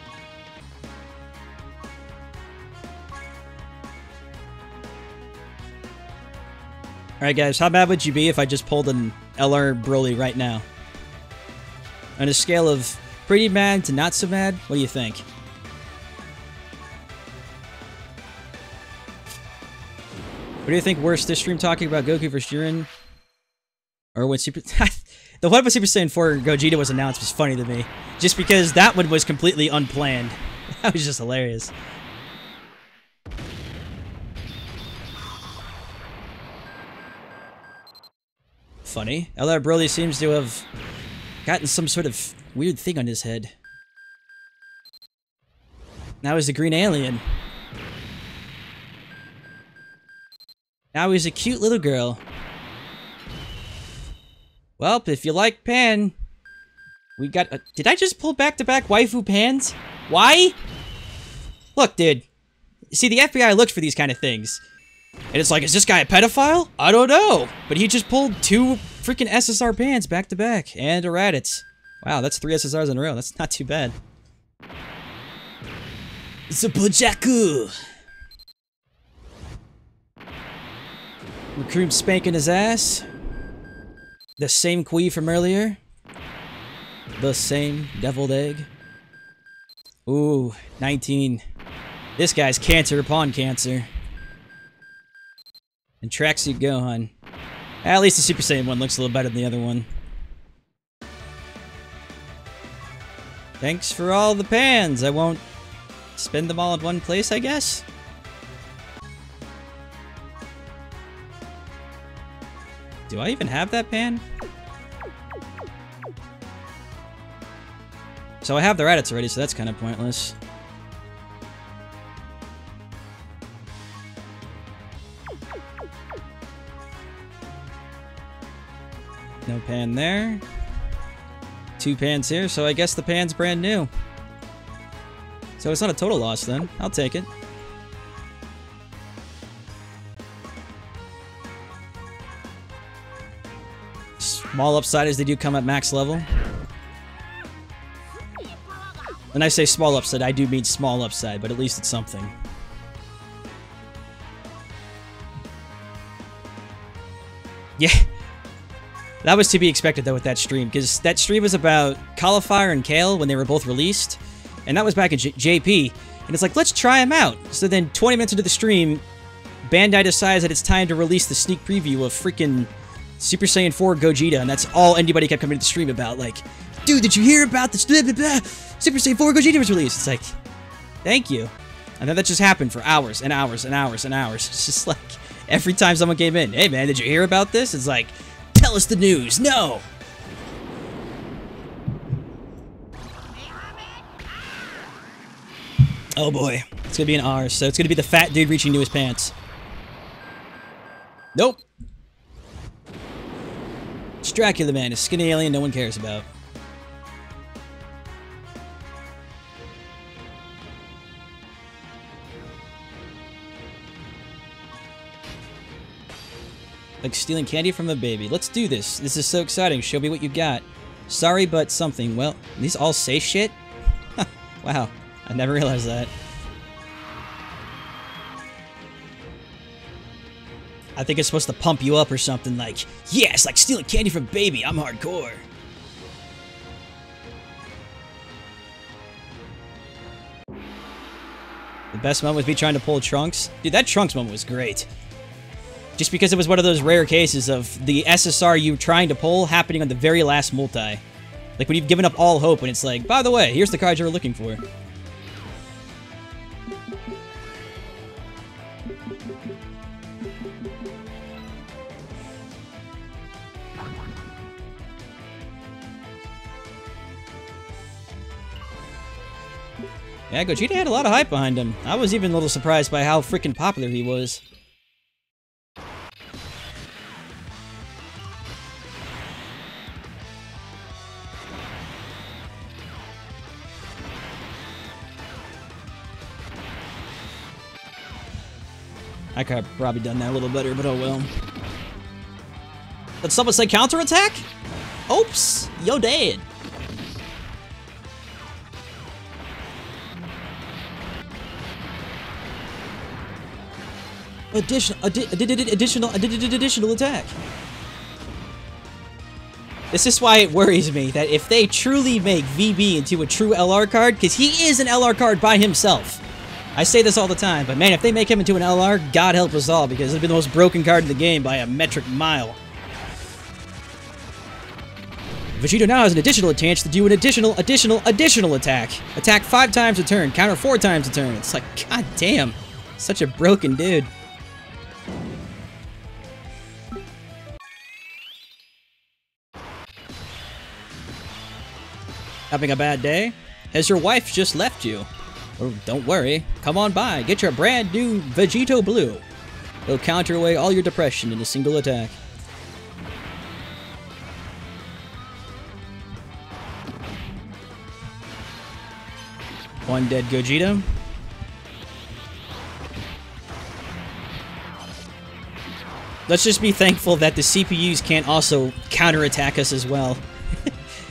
A: Alright guys, how bad would you be if I just pulled an LR Broly right now? On a scale of pretty mad to not so mad, what do you think? What do you think worse, this stream talking about Goku vs. Jiren? Or when Super... The one when Super Saiyan 4 Gogeta was announced was funny to me. Just because that one was completely unplanned. That was just hilarious. Funny. LR Broly seems to have gotten some sort of weird thing on his head. Now he's a green alien. Now he's a cute little girl. Well, if you like Pan, we got... did I just pull back-to-back waifu Pans? Why? Look, dude. See, the FBI looks for these kind of things. And it's like, is this guy a pedophile? I don't know. But he just pulled 2 freaking SSR Pans back-to-back. And a Raditz. Wow, that's 3 SSRs in a row. That's not too bad. Zabujaku! Recruit spanking his ass. The same Kui from earlier. The same deviled egg. Ooh, 19. This guy's cancer upon cancer. And Tracksuit Gohan. At least the Super Saiyan one looks a little better than the other one. Thanks for all the Pans. I won't spend them all in one place, I guess? Do I even have that Pan? So I have the Raditz already, so that's kind of pointless. No Pan there. 2 Pans here, so I guess the Pan's brand new. So it's not a total loss then. I'll take it. Small upside as they do come at max level. When I say small upside, I do mean small upside, but at least it's something. Yeah. That was to be expected, though, with that stream, because that stream was about Cauliflower and Kale when they were both released, and that was back in JP, and it's like, let's try them out. So then, 20 minutes into the stream, Bandai decides that it's time to release the sneak preview of freaking Super Saiyan 4 Gogeta, and that's all anybody kept coming to the stream about, like, dude, did you hear about this? Super Saiyan 4 Gogeta was released. It's like, thank you. And then that just happened for hours and hours and hours and hours. It's just like, every time someone came in, hey man, did you hear about this? It's like, tell us the news. No! Oh boy. It's gonna be an R, so it's gonna be the fat dude reaching into his pants. Nope. It's Dracula, man. A skinny alien no one cares about. Like stealing candy from a baby. Let's do this. This is so exciting. Show me what you got. Sorry, but something. Well, these all say shit? Wow. I never realized that. I think it's supposed to pump you up or something like, yeah, it's like stealing candy from a baby. I'm hardcore. The best moment was me trying to pull Trunks. Dude, that Trunks moment was great. Just because it was one of those rare cases of the SSR you trying to pull happening on the very last multi. Like when you've given up all hope and it's like, by the way, here's the card you were looking for. Yeah, Gogeta had a lot of hype behind him. I was even a little surprised by how freaking popular he was. I could have probably done that a little better, but oh well. Did someone say counterattack? Oops, yo dead. Additional attack. This is why it worries me that if they truly make VB into a true LR card, because he is an LR card by himself. I say this all the time, but man, if they make him into an LR, God help us all, because it'll be the most broken card in the game by a metric mile. Vegeta now has an additional chance to do an additional attack. Attack 5 times a turn, counter 4 times a turn. It's like, god damn, such a broken dude. Having a bad day? Has your wife just left you? Oh, don't worry. Come on by. Get your brand new Vegito Blue. It'll counter away all your depression in a single attack. One dead Gogeta. Let's just be thankful that the CPUs can't also counterattack us as well.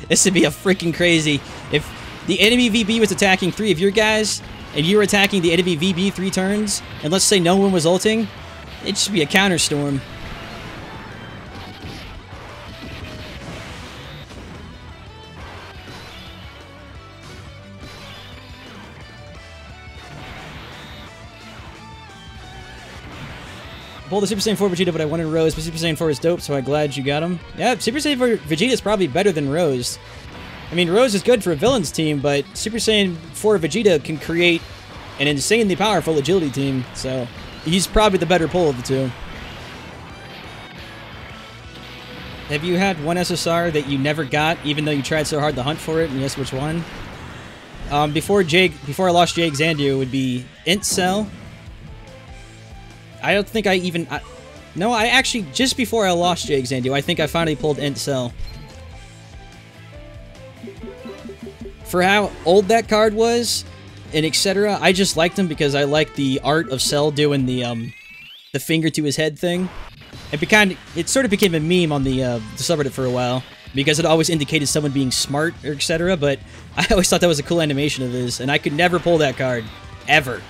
A: This would be a freaking crazy. If the enemy VB was attacking 3 of your guys, and you were attacking the enemy VB 3 turns, and let's say no one was ulting, it'd just be a counterstorm. Pulled the Super Saiyan 4 Vegeta, but I wanted Rose, but Super Saiyan 4 is dope, so I'm glad you got him. Yeah, Super Saiyan 4 Vegeta is probably better than Rose. I mean, Rose is good for a villain's team, but Super Saiyan 4 Vegeta can create an insanely powerful agility team, so he's probably the better pull of the two. Have you had one SSR that you never got, even though you tried so hard to hunt for it, and yes, which one? Before I lost Jake Xandu, it would be Int Cell. I don't think I even... no, I actually, just before I lost Jake Xandu, I think I finally pulled Int Cell. For how old that card was, and etc., I just liked him because I liked the art of Cell doing the finger to his head thing. It sort of became a meme on the subreddit for a while, because it always indicated someone being smart, or etc., but I always thought that was a cool animation of his, and I could never pull that card. Ever.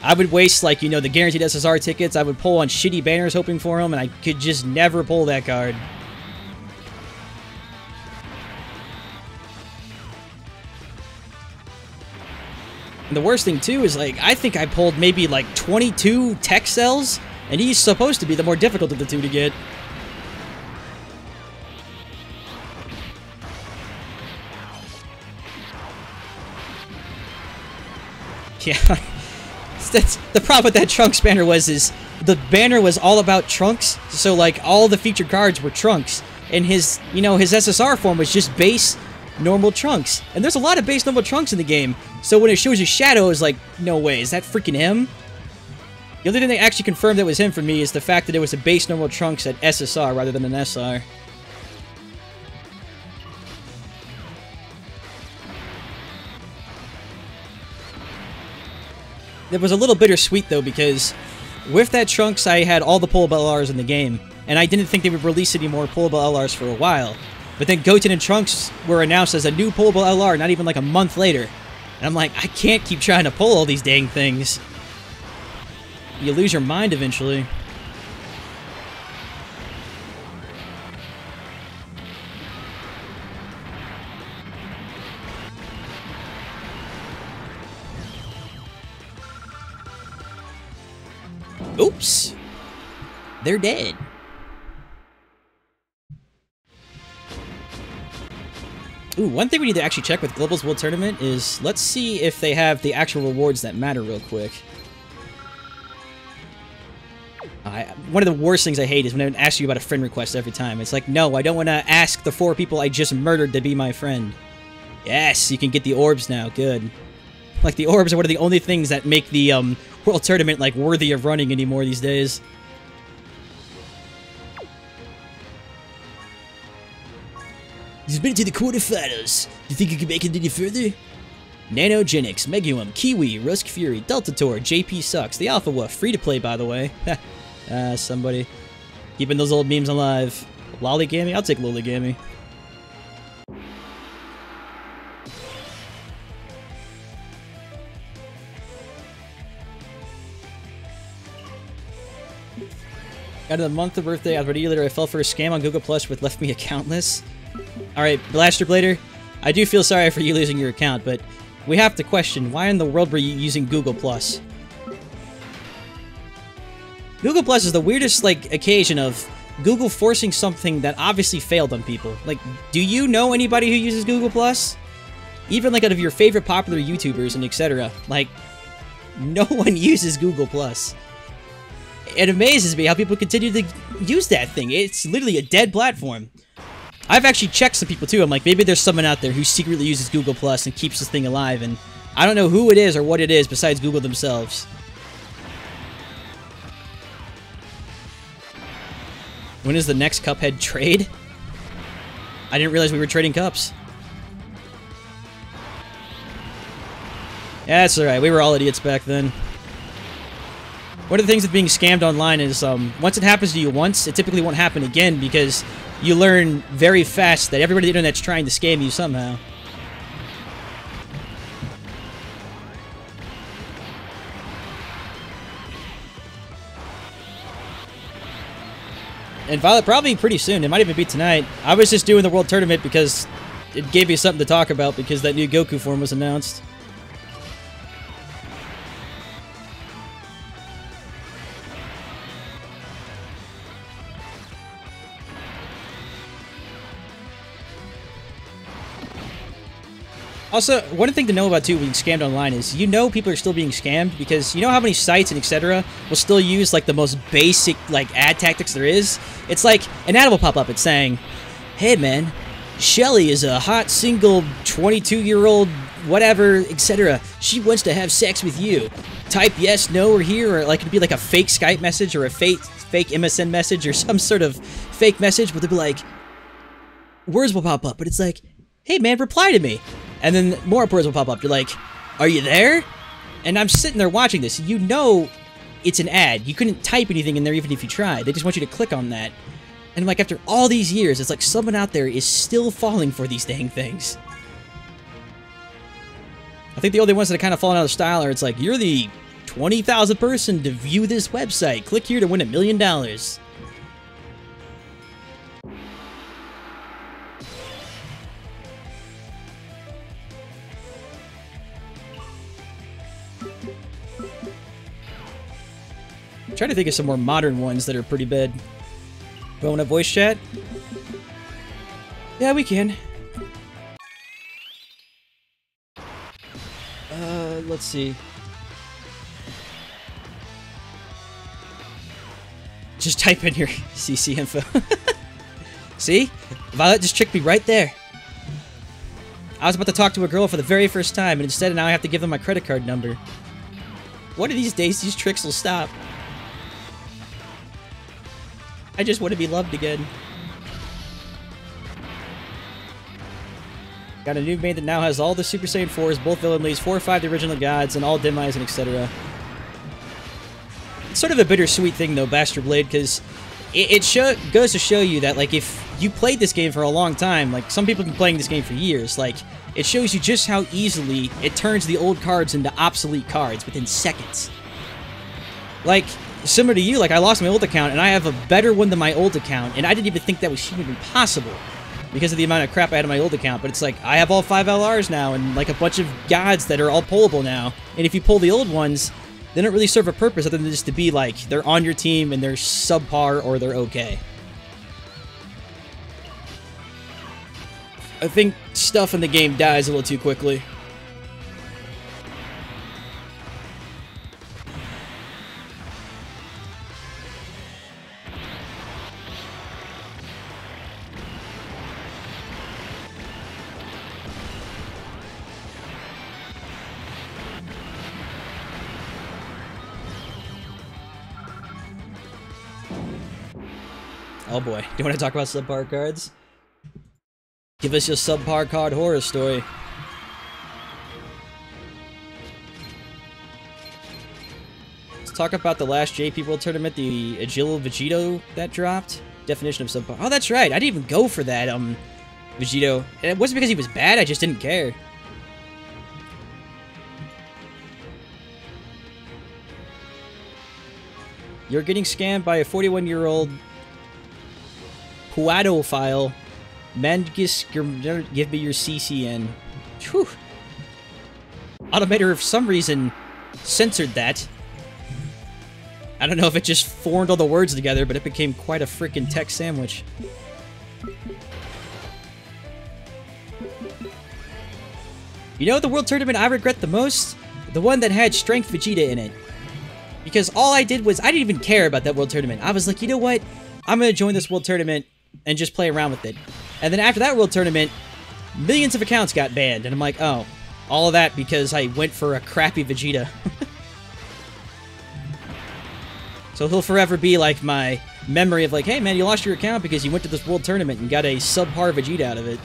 A: I would waste, like, you know, the guaranteed SSR tickets. I would pull on shitty banners hoping for them, and I could just never pull that card. And the worst thing, too, is, like, I think I pulled maybe, like, 22 tech cells, and he's supposed to be the more difficult of the two to get. Yeah. That's the problem with that Trunks banner is the banner was all about Trunks, so like all the featured cards were Trunks, and his, you know, his SSR form was just base normal Trunks, and there's a lot of base normal Trunks in the game, so when it shows his shadow, it's like, no way, is that freaking him? The only thing that actually confirmed that was him for me is the fact that it was a base normal Trunks at SSR rather than an SR. It was a little bittersweet, though, because with that Trunks, I had all the pullable LRs in the game, and I didn't think they would release any more pullable LRs for a while. But then Goten and Trunks were announced as a new pullable LR not even like a month later. And I'm like, I can't keep trying to pull all these dang things. You lose your mind eventually. Oops. They're dead. Ooh, one thing we need to actually check with Global's World Tournament is, let's see if they have the actual rewards that matter real quick. One of the worst things I hate is when I ask you about a friend request every time. It's like, no, I don't want to ask the 4 people I just murdered to be my friend. Yes, you can get the orbs now. Good. Like, the orbs are one of the only things that make the World Tournament, like, worthy of running anymore these days. He's been to the quarterfinals. Do you think you can make it any further? Nanogenics, Meguum, Kiwi, Rusk Fury, Delta Tor, JP Sucks, the Alpha Wolf, free to play by the way. Somebody keeping those old memes alive. Lollygammy? I'll take Lollygammy. Out of the month of birthday, about a year later, I fell for a scam on Google Plus which left me accountless. Alright, Blaster Blader, I do feel sorry for you losing your account, but we have to question, why in the world were you using Google Plus? Google Plus is the weirdest, like, occasion of Google forcing something that obviously failed on people. Like, do you know anybody who uses Google Plus? Even, like, out of your favorite popular YouTubers and etc. Like, no one uses Google Plus. It amazes me how people continue to use that thing. It's literally a dead platform. I've actually checked some people too. I'm like, maybe there's someone out there who secretly uses Google Plus and keeps this thing alive, and I don't know who it is or what it is besides Google themselves. When is the next Cuphead trade? I didn't realize we were trading cups. Yeah, that's alright. We were all idiots back then. One of the things with being scammed online is, once it happens to you once, it typically won't happen again because you learn very fast that everybody on the internet's trying to scam you somehow. And Violet, probably pretty soon. It might even be tonight. I was just doing the World Tournament because it gave me something to talk about because that new Goku form was announced. Also, one thing to know about, too, being scammed online is you know people are still being scammed because you know how many sites and etc. will still use, like, the most basic, like, ad tactics there is? It's like, an ad will pop up. It's saying, hey, man, Shelly is a hot, single, 22-year-old, whatever, etc. She wants to have sex with you. Type yes, no, or here, or, like, it'd be like a fake Skype message or a fake MSN message or some sort of fake message, but they'll be like, words will pop up, but it's like, hey, man, reply to me. And then more words will pop up. You're like, are you there? And I'm sitting there watching this. You know it's an ad. You couldn't type anything in there even if you tried. They just want you to click on that. And like after all these years, it's like someone out there is still falling for these dang things. I think the only ones that have kind of fallen out of style are it's like, you're the 20,000th person to view this website. Click here to win $1 million. I'm trying to think of some more modern ones that are pretty bad. Do I want a voice chat? Yeah, we can. Let's see. Just type in your CC info. See? Violet just tricked me right there. I was about to talk to a girl for the very first time, and instead now I have to give them my credit card number. One of these days, these tricks will stop. I just want to be loved again. Got a new main that now has all the Super Saiyan 4s, both villain leads, 4 or 5 the original gods, and all demise and etc. It's sort of a bittersweet thing though, Bastard Blade, because it goes to show you that like if you played this game for a long time, like some people have been playing this game for years, like it shows you just how easily it turns the old cards into obsolete cards within seconds. Like, similar to you, like I lost my old account and I have a better one than my old account, and I didn't even think that was humanly possible because of the amount of crap I had on my old account. But it's like I have all 5 LRs now and like a bunch of gods that are all pullable now, and if you pull the old ones, they don't really serve a purpose other than just to be like they're on your team and they're subpar or they're okay. I think stuff in the game dies a little too quickly. Oh boy, do you want to talk about subpar cards? Give us your subpar card horror story. Let's talk about the last JP World Tournament, the Agile Vegito that dropped. Definition of subpar. Oh, that's right. I didn't even go for that, Vegito. And it wasn't because he was bad, I just didn't care. You're getting scammed by a 41-year-old Puadophile. Mandgis, give me your CCN. Whew. Automator, for some reason, censored that. I don't know if it just formed all the words together, but it became quite a freaking text sandwich. You know the World Tournament I regret the most? The one that had Strength Vegeta in it. Because all I did was, I didn't even care about that World Tournament. I was like, you know what? I'm going to join this World Tournament and just play around with it. And then after that World Tournament, millions of accounts got banned. And I'm like, oh, All of that because I went for a crappy Vegeta. So he'll forever be like my memory of like, hey man, you lost your account because you went to this world tournament and got a subpar Vegeta out of it.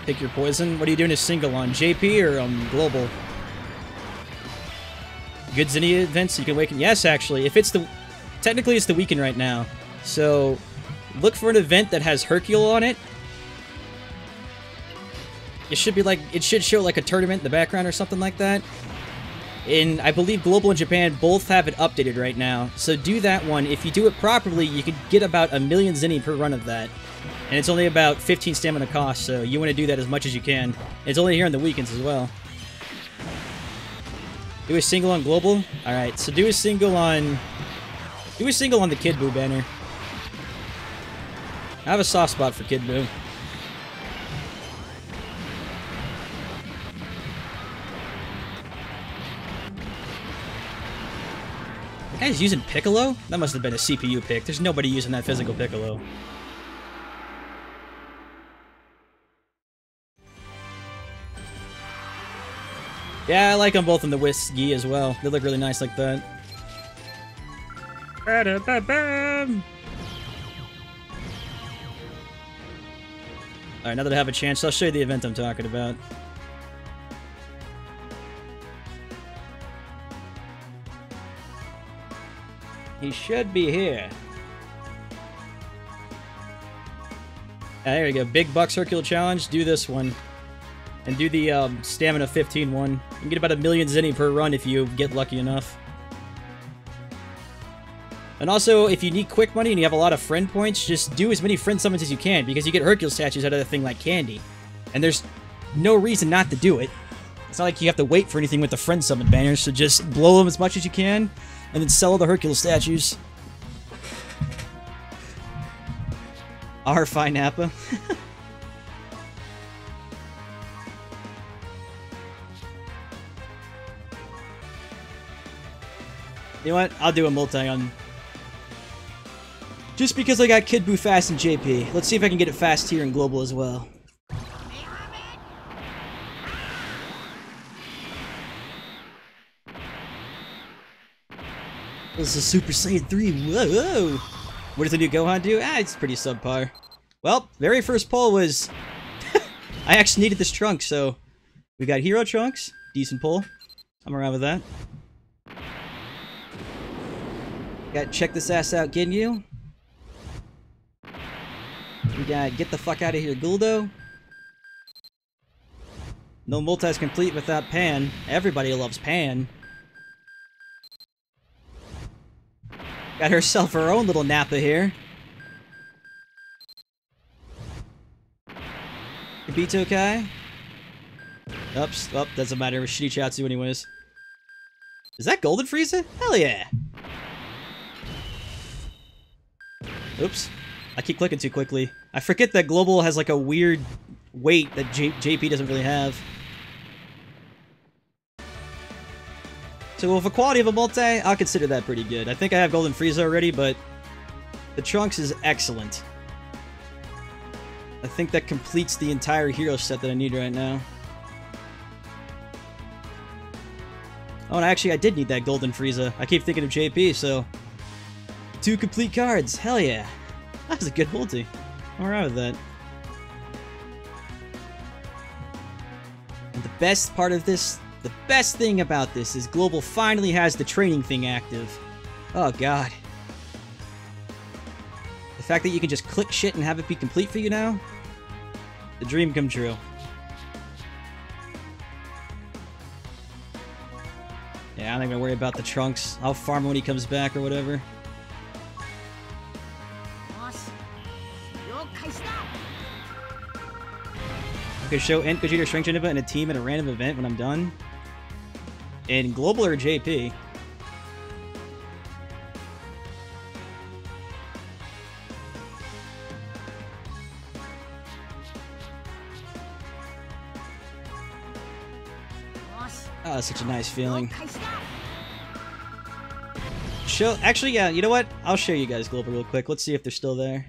A: Pick your poison. What are you doing a single on? JP or global? Good Zinnia events so you can awaken. Yes, actually. If it's the... Technically, it's the weekend right now. So, look for an event that has Hercule on it. It should be like... It should show like a tournament in the background or something like that. And I believe Global and Japan both have it updated right now. So do that one. If you do it properly, you could get about 1,000,000 Zinni per run of that. And it's only about 15 stamina cost, so you want to do that as much as you can. It's only here on the weekends as well. Do a single on Global? Alright, so do a single on... Do a single on the Kid Buu banner. I have a soft spot for Kid Buu. The guy's using Piccolo? That must have been a CPU pick. There's nobody using that physical Piccolo. Yeah, I like them both in the Whiskey as well. They look really nice like that. Alright, now that I have a chance, I'll show you the event I'm talking about. He should be here. There we go. Big Bucks Hercule Challenge. Do this one. And do the Stamina 15 one. You can get about 1,000,000 Zinni per run if you get lucky enough. And also, if you need quick money and you have a lot of friend points, just do as many friend summons as you can, because you get Hercule statues out of the thing like candy. And there's no reason not to do it. It's not like you have to wait for anything with the friend summon banners, so just blow them as much as you can, and then sell the Hercule statues. Our fine Nappa. You know what? I'll do a multi on... Just because I got Kid Buu fast in JP. Let's see if I can get it fast here in Global as well. This is Super Saiyan 3. Whoa, whoa! What does the new Gohan do? Ah, it's pretty subpar. Well, very first pull was... I actually needed this trunk, so... We got Hero Trunks. Decent pull. I'm around with that. Got check this ass out, Ginyu. We got get the fuck out of here, Guldo. No multis complete without Pan. Everybody loves Pan. Got herself her own little Nappa here. Kibito Kai. Oops, oh, doesn't matter. We're shitty Chatsu anyways. Is that Golden Frieza? Hell yeah! Oops. I keep clicking too quickly. I forget that Global has like a weird weight that JP doesn't really have. So with a quality of a multi, I'll consider that pretty good. I think I have Golden Frieza already, but the Trunks is excellent. I think that completes the entire hero set that I need right now. Oh, and actually I did need that Golden Frieza. I keep thinking of JP, so... 2 complete cards. Hell yeah. That was a good multi. I'm alright with that. And the best part of this, the best thing about this is Global finally has the training thing active. Oh god. The fact that you can just click shit and have it be complete for you now? The dream come true. Yeah, I'm not gonna worry about the Trunks. I'll farm when he comes back or whatever. I could show Int Gogeta Strength Geneva in a team at a random event when I'm done. In Global or JP? Oh, such a nice feeling. Actually, yeah, you know what? I'll show you guys Global real quick. Let's see if they're still there.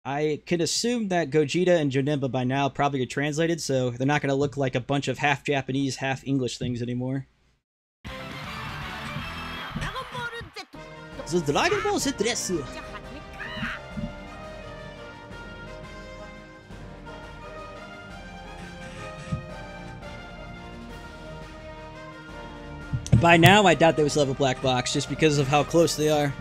A: I could assume that Gogeta and Janemba by now probably are translated, so they're not going to look like a bunch of half Japanese, half English things anymore. The Dragon Ball Z. By now, I doubt they would still have a black box, just because of how close they are.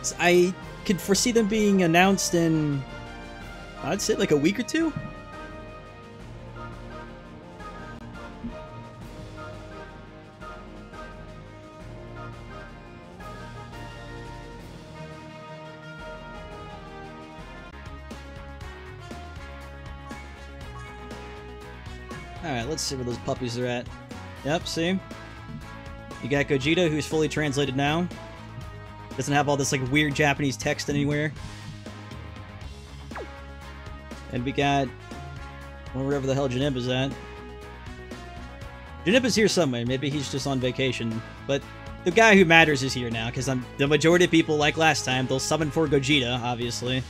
A: So I could foresee them being announced in, I'd say, like a week or two? Alright, let's see where those puppies are at. Yep, see? You got Gogeta, who's fully translated now. Doesn't have all this like weird Japanese text anywhere. And we got, well, wherever the hell Janemba's at. Janemba's here somewhere. Maybe he's just on vacation. But the guy who matters is here now, because the majority of people, like last time, they'll summon for Gogeta, obviously.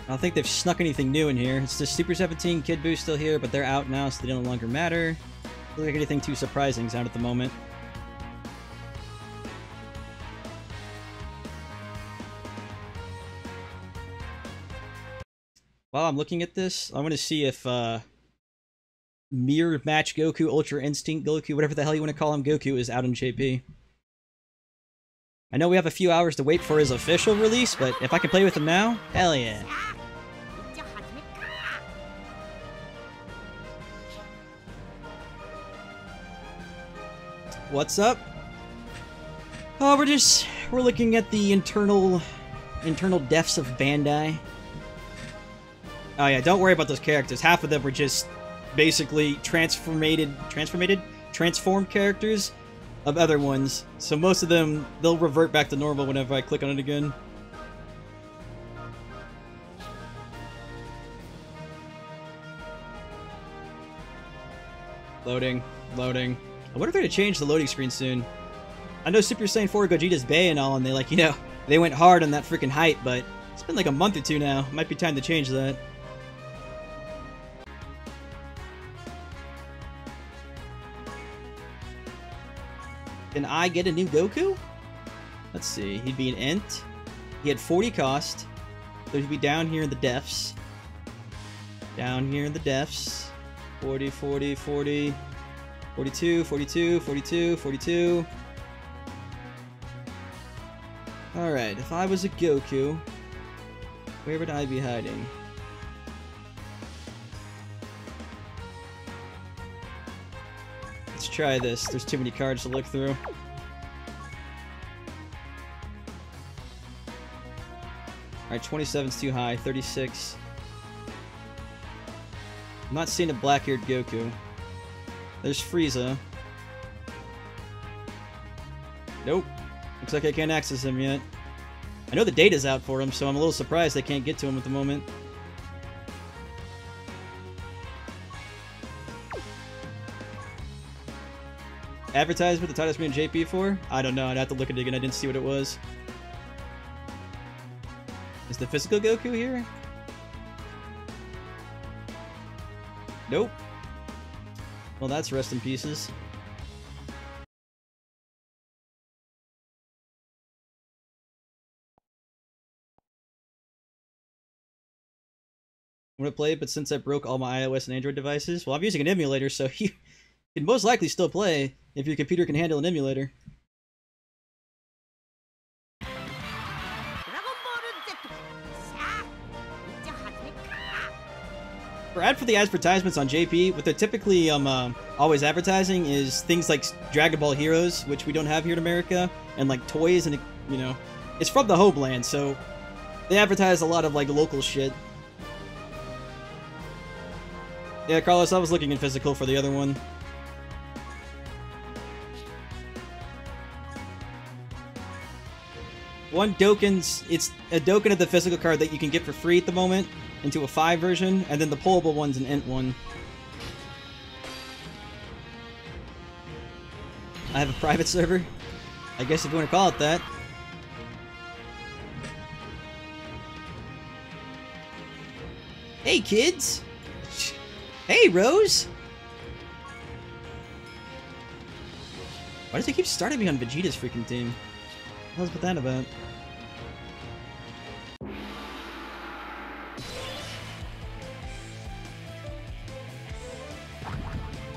A: I don't think they've snuck anything new in here. It's just Super 17, Kid Buu still here, but they're out now, so they no longer matter. Doesn't like anything too surprising is out at the moment. While I'm looking at this, I want to see if Mirror Match Goku, Ultra Instinct Goku, whatever the hell you want to call him, Goku is out in JP. I know we have a few hours to wait for his official release, but if I can play with him now, hell yeah. What's up? Oh, we're looking at the internal deaths of Bandai. Oh yeah, don't worry about those characters. Half of them were just basically transformed characters of other ones. So most of them, they'll revert back to normal whenever I click on it again. Loading. I wonder if they're going to change the loading screen soon. I know Super Saiyan 4 Gogeta's Bay and all, and they they went hard on that freaking hype, but it's been like a month or two now. Might be time to change that. Can I get a new Goku? Let's see. He'd be an Ent. He had 40 cost. So he'd be down here in the defs. Down here in the defs. 40, 40, 40. 42, 42, 42, 42. Alright, if I was a Goku, where would I be hiding? Let's try this. There's too many cards to look through. Alright, 27's too high. 36. I'm not seeing a black-haired Goku. There's Frieza. Nope. Looks like I can't access him yet. I know the data's out for him, so I'm a little surprised I can't get to him at the moment. Advertisement the title's being JP for? I don't know, I'd have to look at it again, I didn't see what it was. Is the physical Goku here? Nope. Well, that's rest in pieces. I'm gonna play it, but since I broke all my iOS and Android devices, well, I'm using an emulator, so you can most likely still play if your computer can handle an emulator. For the advertisements on JP, what they're typically always advertising is things like Dragon Ball Heroes, which we don't have here in America, and like toys, and it's from the homeland, so They advertise a lot of, like, local shit. Yeah, Carlos, I was looking in physical for the other one. One Dokkan's... It's a Dokkan of the physical card that you can get for free at the moment into a 5 version, and then the pullable one's an int one. I have a private server? I guess if you want to call it that. Hey, kids! Hey, Rose! Why does he keep starting me on Vegeta's freaking team? What was that about?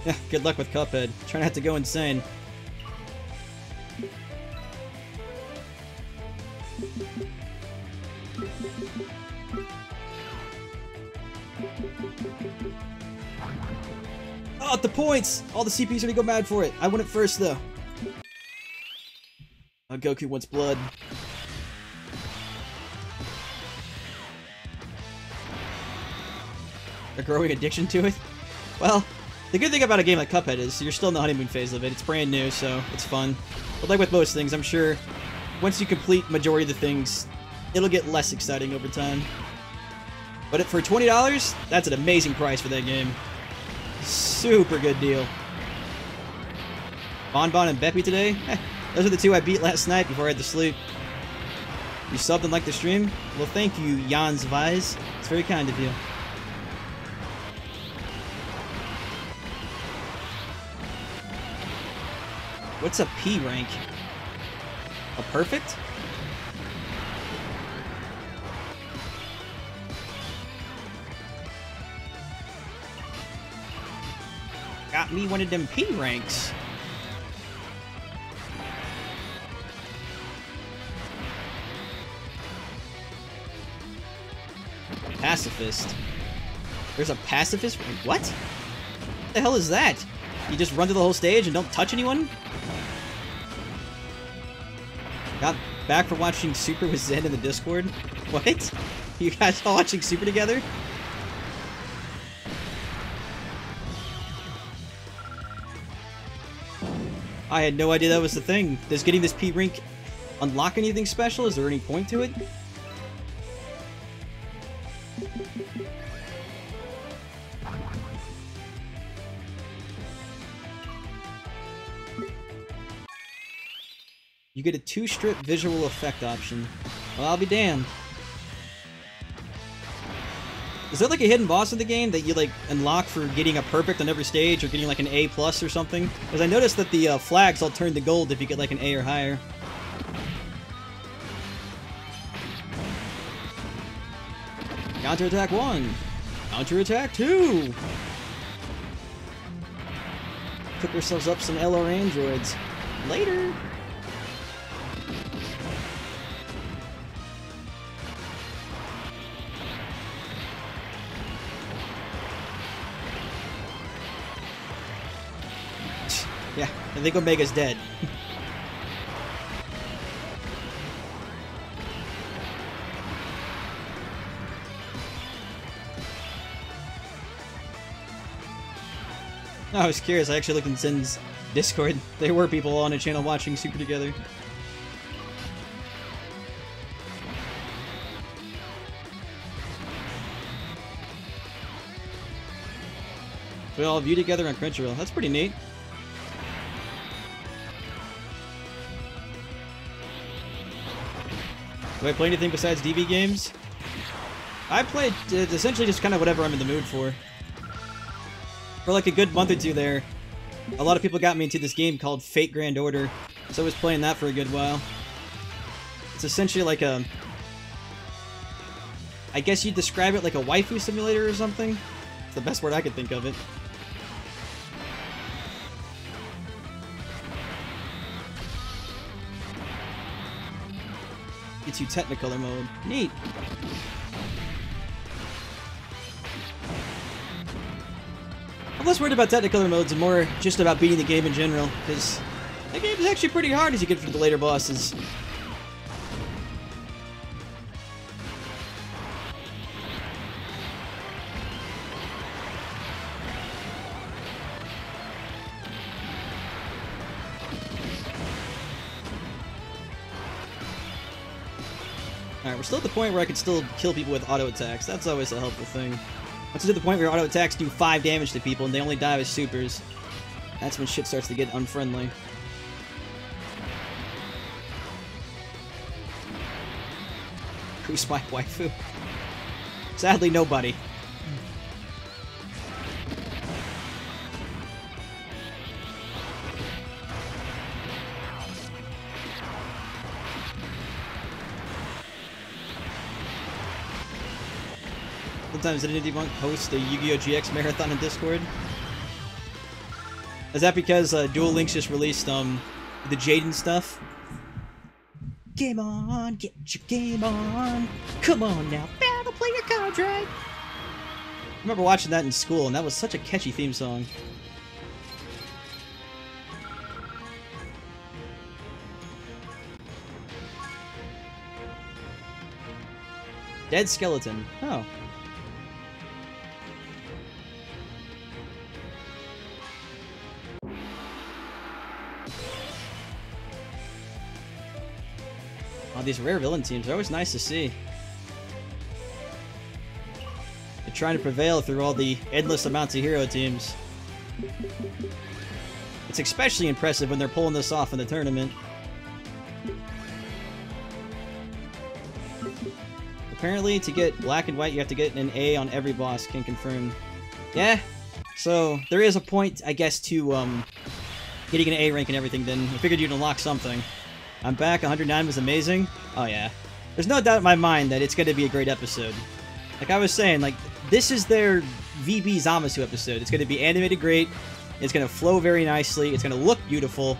A: Yeah, good luck with Cuphead. Try not to go insane. Oh, the points! All the CPs are gonna go mad for it. I won it first, though. Oh, Goku wants blood. A growing addiction to it? Well, the good thing about a game like Cuphead is you're still in the honeymoon phase of it. It's brand new, so it's fun. But like with most things, I'm sure once you complete majority of the things, it'll get less exciting over time. But for $20, that's an amazing price for that game. Super good deal. Bonbon and Beppy today? Those are the two I beat last night before I had to sleep. You subbed and liked the stream? Well, thank you, Jans Vise. It's very kind of you. What's a P rank? A perfect? Got me one of them P ranks. Pacifist. There's a pacifist rank? What? What the hell is that? You just run through the whole stage and don't touch anyone? Got back from watching Super with Zen in the Discord? What? You guys all watching Super together? I had no idea that was the thing. Does getting this P rank unlock anything special? Is there any point to it? You get a 2-strip visual effect option. Well, I'll be damned. Is there like a hidden boss in the game that you like unlock for getting a perfect on every stage or getting like an A+ or something? Because I noticed that the flags all turn to gold if you get like an A or higher. Counterattack 1. Counterattack 2. Cook ourselves up some LR androids. Later. Yeah, I think Omega's dead. No, I was curious. I actually looked in Zen's Discord. There were people on a channel watching Super together. We all view together on Crunchyroll. That's pretty neat. Do I play anything besides DB games? I played essentially just kind of whatever I'm in the mood for. For like a good month or two there, a lot of people got me into this game called Fate Grand Order, so I was playing that for a good while. It's essentially like a... I guess you'd describe it like a waifu simulator or something? It's the best word I could think of it. Gets you Technicolor mode. Neat. I'm less worried about Technicolor modes and more just about beating the game in general, because the game is actually pretty hard as you get through the later bosses. Alright, we're still at the point where I can still kill people with auto attacks. That's always a helpful thing. Once you get to the point where auto attacks do 5 damage to people and they only die with supers, that's when shit starts to get unfriendly. Who's my waifu? Sadly, nobody. Sometimes did anyone host a Yu-Gi-Oh! GX marathon in Discord? Is that because Duel Links just released the Jaden stuff? Game on, get your game on. Come on now, battle, play your cards right. I remember watching that in school, and that was such a catchy theme song. Dead skeleton. Oh. Oh, these rare villain teams are always nice to see. They're trying to prevail through all the endless amounts of hero teams. It's especially impressive when they're pulling this off in the tournament. Apparently, to get black and white, you have to get an A on every boss. Can confirm. Yeah, so there is a point, I guess, to getting an A rank and everything. Then I figured you'd unlock something. I'm back. 109 was amazing. Oh yeah, there's no doubt in my mind that it's going to be a great episode. Like I was saying, like this is their VB Zamasu episode. It's going to be animated great. It's going to flow very nicely. It's going to look beautiful.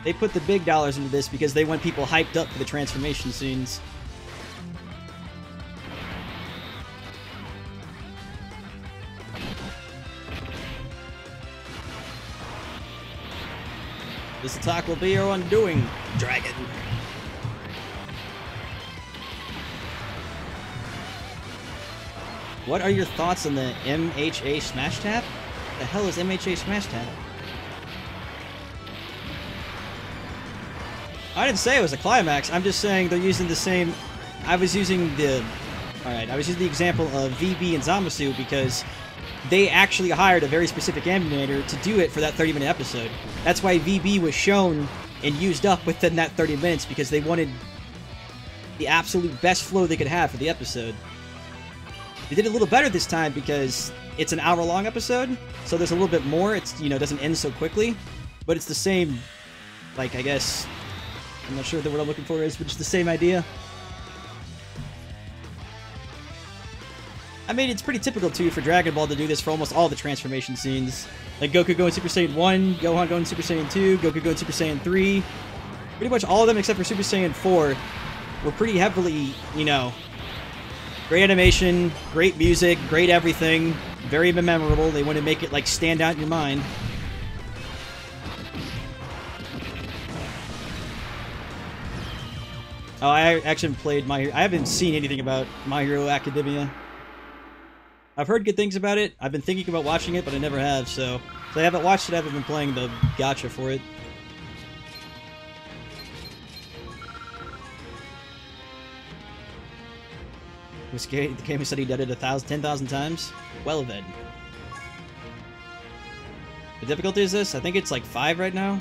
A: They put the big dollars into this because they want people hyped up for the transformation scenes. This attack will be your undoing, dragon. What are your thoughts on the MHA Smash Tap? The hell is MHA Smash Tap? I didn't say it was a climax. I'm just saying they're using the same... I was using the example of VB and Zamasu because they actually hired a very specific animator to do it for that 30-minute episode. That's why VB was shown and used up within that 30 minutes, because they wanted the absolute best flow they could have for the episode. They did it a little better this time because it's an hour-long episode, so there's a little bit more. It's, you know, doesn't end so quickly, but it's the same, like, I guess, I'm not sure what the word I'm looking for is, but it's the same idea. I mean, it's pretty typical, too, for Dragon Ball to do this for almost all the transformation scenes. Like Goku going Super Saiyan 1, Gohan going Super Saiyan 2, Goku going Super Saiyan 3. Pretty much all of them except for Super Saiyan 4 were pretty heavily, you know, great animation, great music, great everything, very memorable. They want to make it, like, stand out in your mind. Oh, I actually played I haven't seen anything about My Hero Academia. I've heard good things about it. I've been thinking about watching it, but I never have, so I haven't watched it. I haven't been playing the gacha for it. It was scary. The game said he did it 10,000 times. Well then. The difficulty is this? I think it's like 5 right now.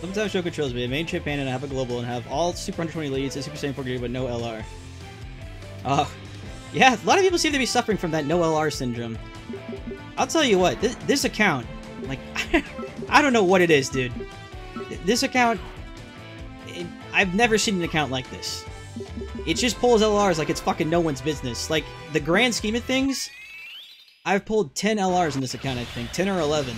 A: Sometimes show controls me. A main chip and I have a global and have all Super 120 leads and Super Saiyan 4 but no LR. Oh. Yeah, a lot of people seem to be suffering from that no LR syndrome. I'll tell you what, this account, like, I don't know what it is, dude. This account, I've never seen an account like this. It just pulls LRs like it's fucking no one's business. Like, the grand scheme of things, I've pulled 10 LRs in this account, I think. 10 or 11.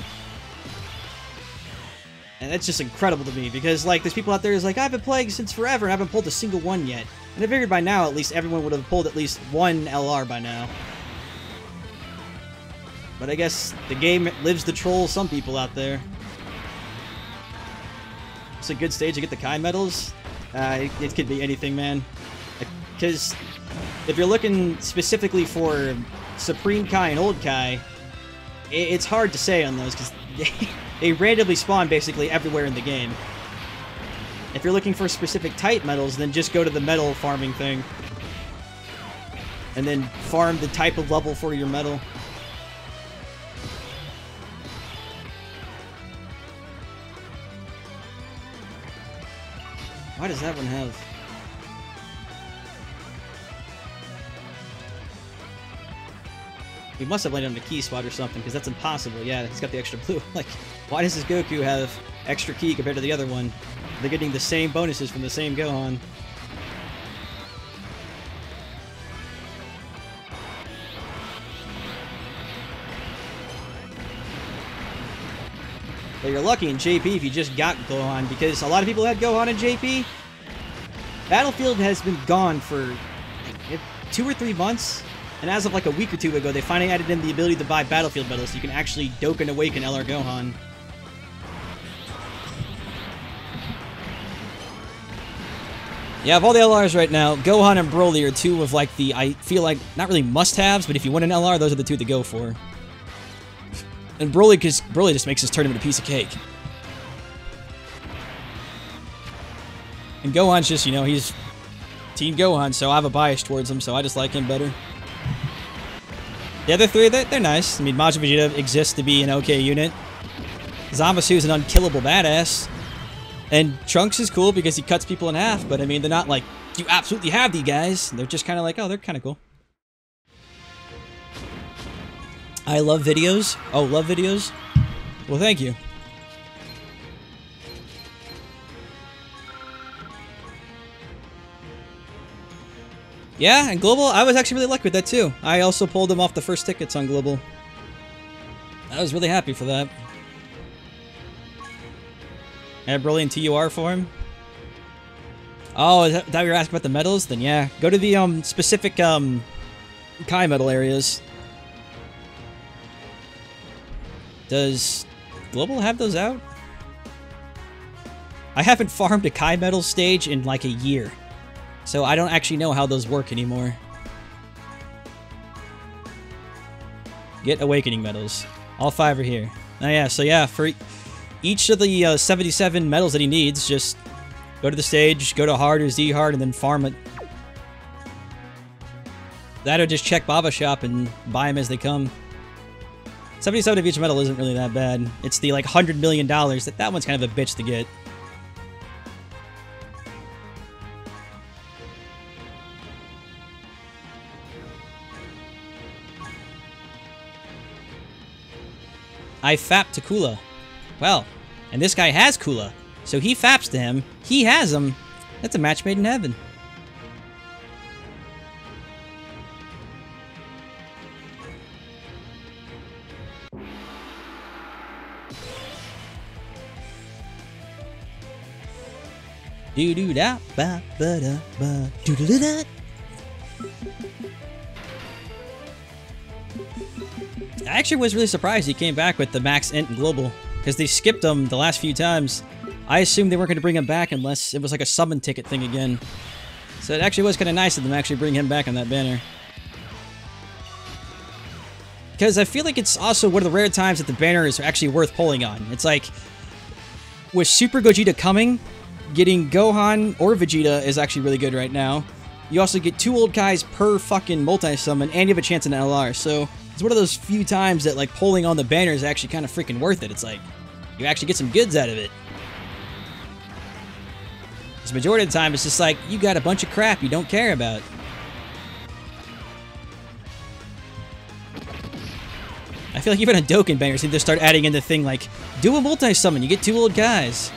A: And that's just incredible to me, because, like, there's people out there who's like, I've been playing since forever and I haven't pulled a single one yet. And I figured by now, at least everyone would have pulled at least one LR by now. But I guess the game lives to troll some people out there. It's a good stage to get the Kai medals. It could be anything, man. Because if you're looking specifically for Supreme Kai and Old Kai, it's hard to say on those because they randomly spawn basically everywhere in the game. If you're looking for specific type metals, then just go to the metal farming thing. And then farm the type of level for your metal. Why does that one have... He must have landed on a key spot or something, because that's impossible. Yeah, he's got the extra blue. Like, why does this Goku have extra key compared to the other one? They're getting the same bonuses from the same Gohan. But you're lucky in JP if you just got Gohan, because a lot of people had Gohan in JP. Battlefield has been gone for like 2 or 3 months, and as of like a week or 2 ago, they finally added in the ability to buy Battlefield medals, so you can actually Dokkan Awaken LR Gohan. Yeah, of all the LRs right now, Gohan and Broly are 2 of like the, I feel like, not really must-haves, but if you win an LR, those are the 2 to go for. And Broly, because Broly just makes this tournament a piece of cake. And Gohan's just, you know, he's Team Gohan, so I have a bias towards him, so I just like him better. The other 3, they're nice. I mean, Majin Vegeta exists to be an okay unit. Zamasu's an unkillable badass. And Trunks is cool because he cuts people in half, but I mean, they're not like, you absolutely have these guys. They're just kind of like, oh, they're kind of cool. I love videos. Oh, love videos? Well, thank you. Yeah, and Global, I was actually really lucky with that too. I also pulled him off the first tickets on Global. I was really happy for that. I had Broly and TUR for him. Oh, is that you were asking about the medals? Then yeah, go to the specific Kai medal areas. Does Global have those out? I haven't farmed a Kai medal stage in like a year, so I don't actually know how those work anymore. Get Awakening medals. All 5 are here. Oh yeah, so yeah, for each of the 77 medals that he needs, just go to the stage, go to hard or Z hard, and then farm it. That or just check Baba Shop and buy them as they come. 77 of each medal isn't really that bad. It's the like $100 million that one's kind of a bitch to get. I fapped to Kula. Well, and this guy has Kula, so he faps to him. He has him. That's a match made in heaven. Do do da ba ba da ba do do da da. I actually was really surprised he came back with the Max Int and Global, because they skipped him the last few times. I assumed they weren't going to bring him back unless it was like a summon ticket thing again. So it actually was kind of nice of them to actually bring him back on that banner. Because I feel like it's also one of the rare times that the banner is actually worth pulling on. It's like, with Super Gogeta coming, getting Gohan or Vegeta is actually really good right now. You also get 2 old Kais per fucking multi-summon, and you have a chance in LR, so it's one of those few times that like pulling on the banner is actually kind of freaking worth it. It's like, you actually get some goods out of it. Because the majority of the time, it's just like, you got a bunch of crap you don't care about. I feel like even on Dokkan banners, they just start adding in the thing like, do a multi-summon, you get 2 old guys.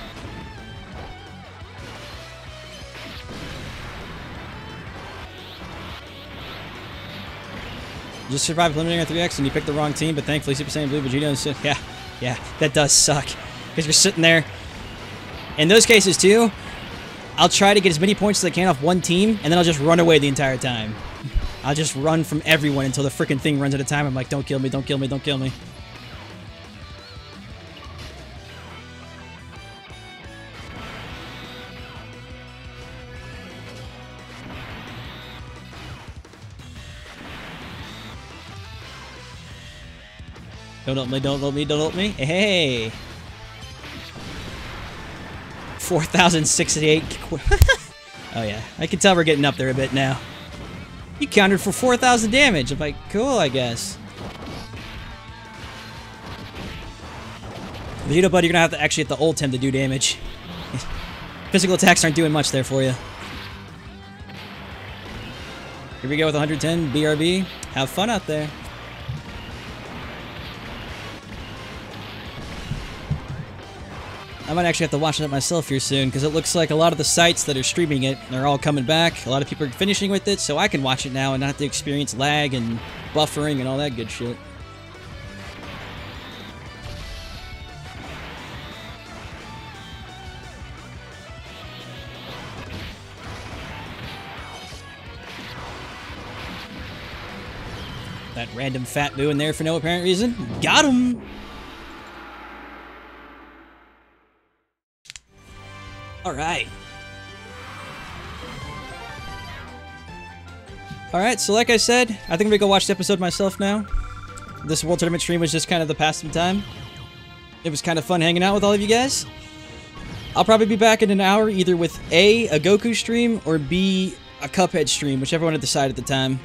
A: Just survived eliminating on 3X and you picked the wrong team, but thankfully Super Saiyan Blue Vegeta and yeah, that does suck. Because you're sitting there. In those cases too, I'll try to get as many points as I can off one team, and then I'll just run away the entire time. I'll just run from everyone until the freaking thing runs out of time. I'm like, don't kill me, don't kill me, don't kill me. Don't ult me, don't ult me, don't ult me. Hey! 4,068. Oh yeah, I can tell we're getting up there a bit now. You countered for 4,000 damage. I'm like, cool, I guess. Vegeta, buddy, you're gonna have to actually hit the ult him to do damage. Physical attacks aren't doing much there for you. Here we go with 110 BRB. Have fun out there. I might actually have to watch it myself here soon, because it looks like a lot of the sites that are streaming it, they're all coming back. A lot of people are finishing with it, so I can watch it now and not have to experience lag and buffering and all that good shit. That random fat boo in there for no apparent reason. Got him! Alright. Alright, so like I said, I think I'm gonna go watch the episode myself now. This World Tournament stream was just kind of the passing time. It was kind of fun hanging out with all of you guys. I'll probably be back in an hour either with A, Goku stream, or B, a Cuphead stream, whichever one I decide at the time.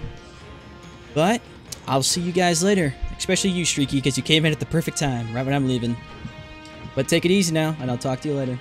A: But I'll see you guys later. Especially you, Streaky, because you came in at the perfect time, right when I'm leaving. But take it easy now, and I'll talk to you later.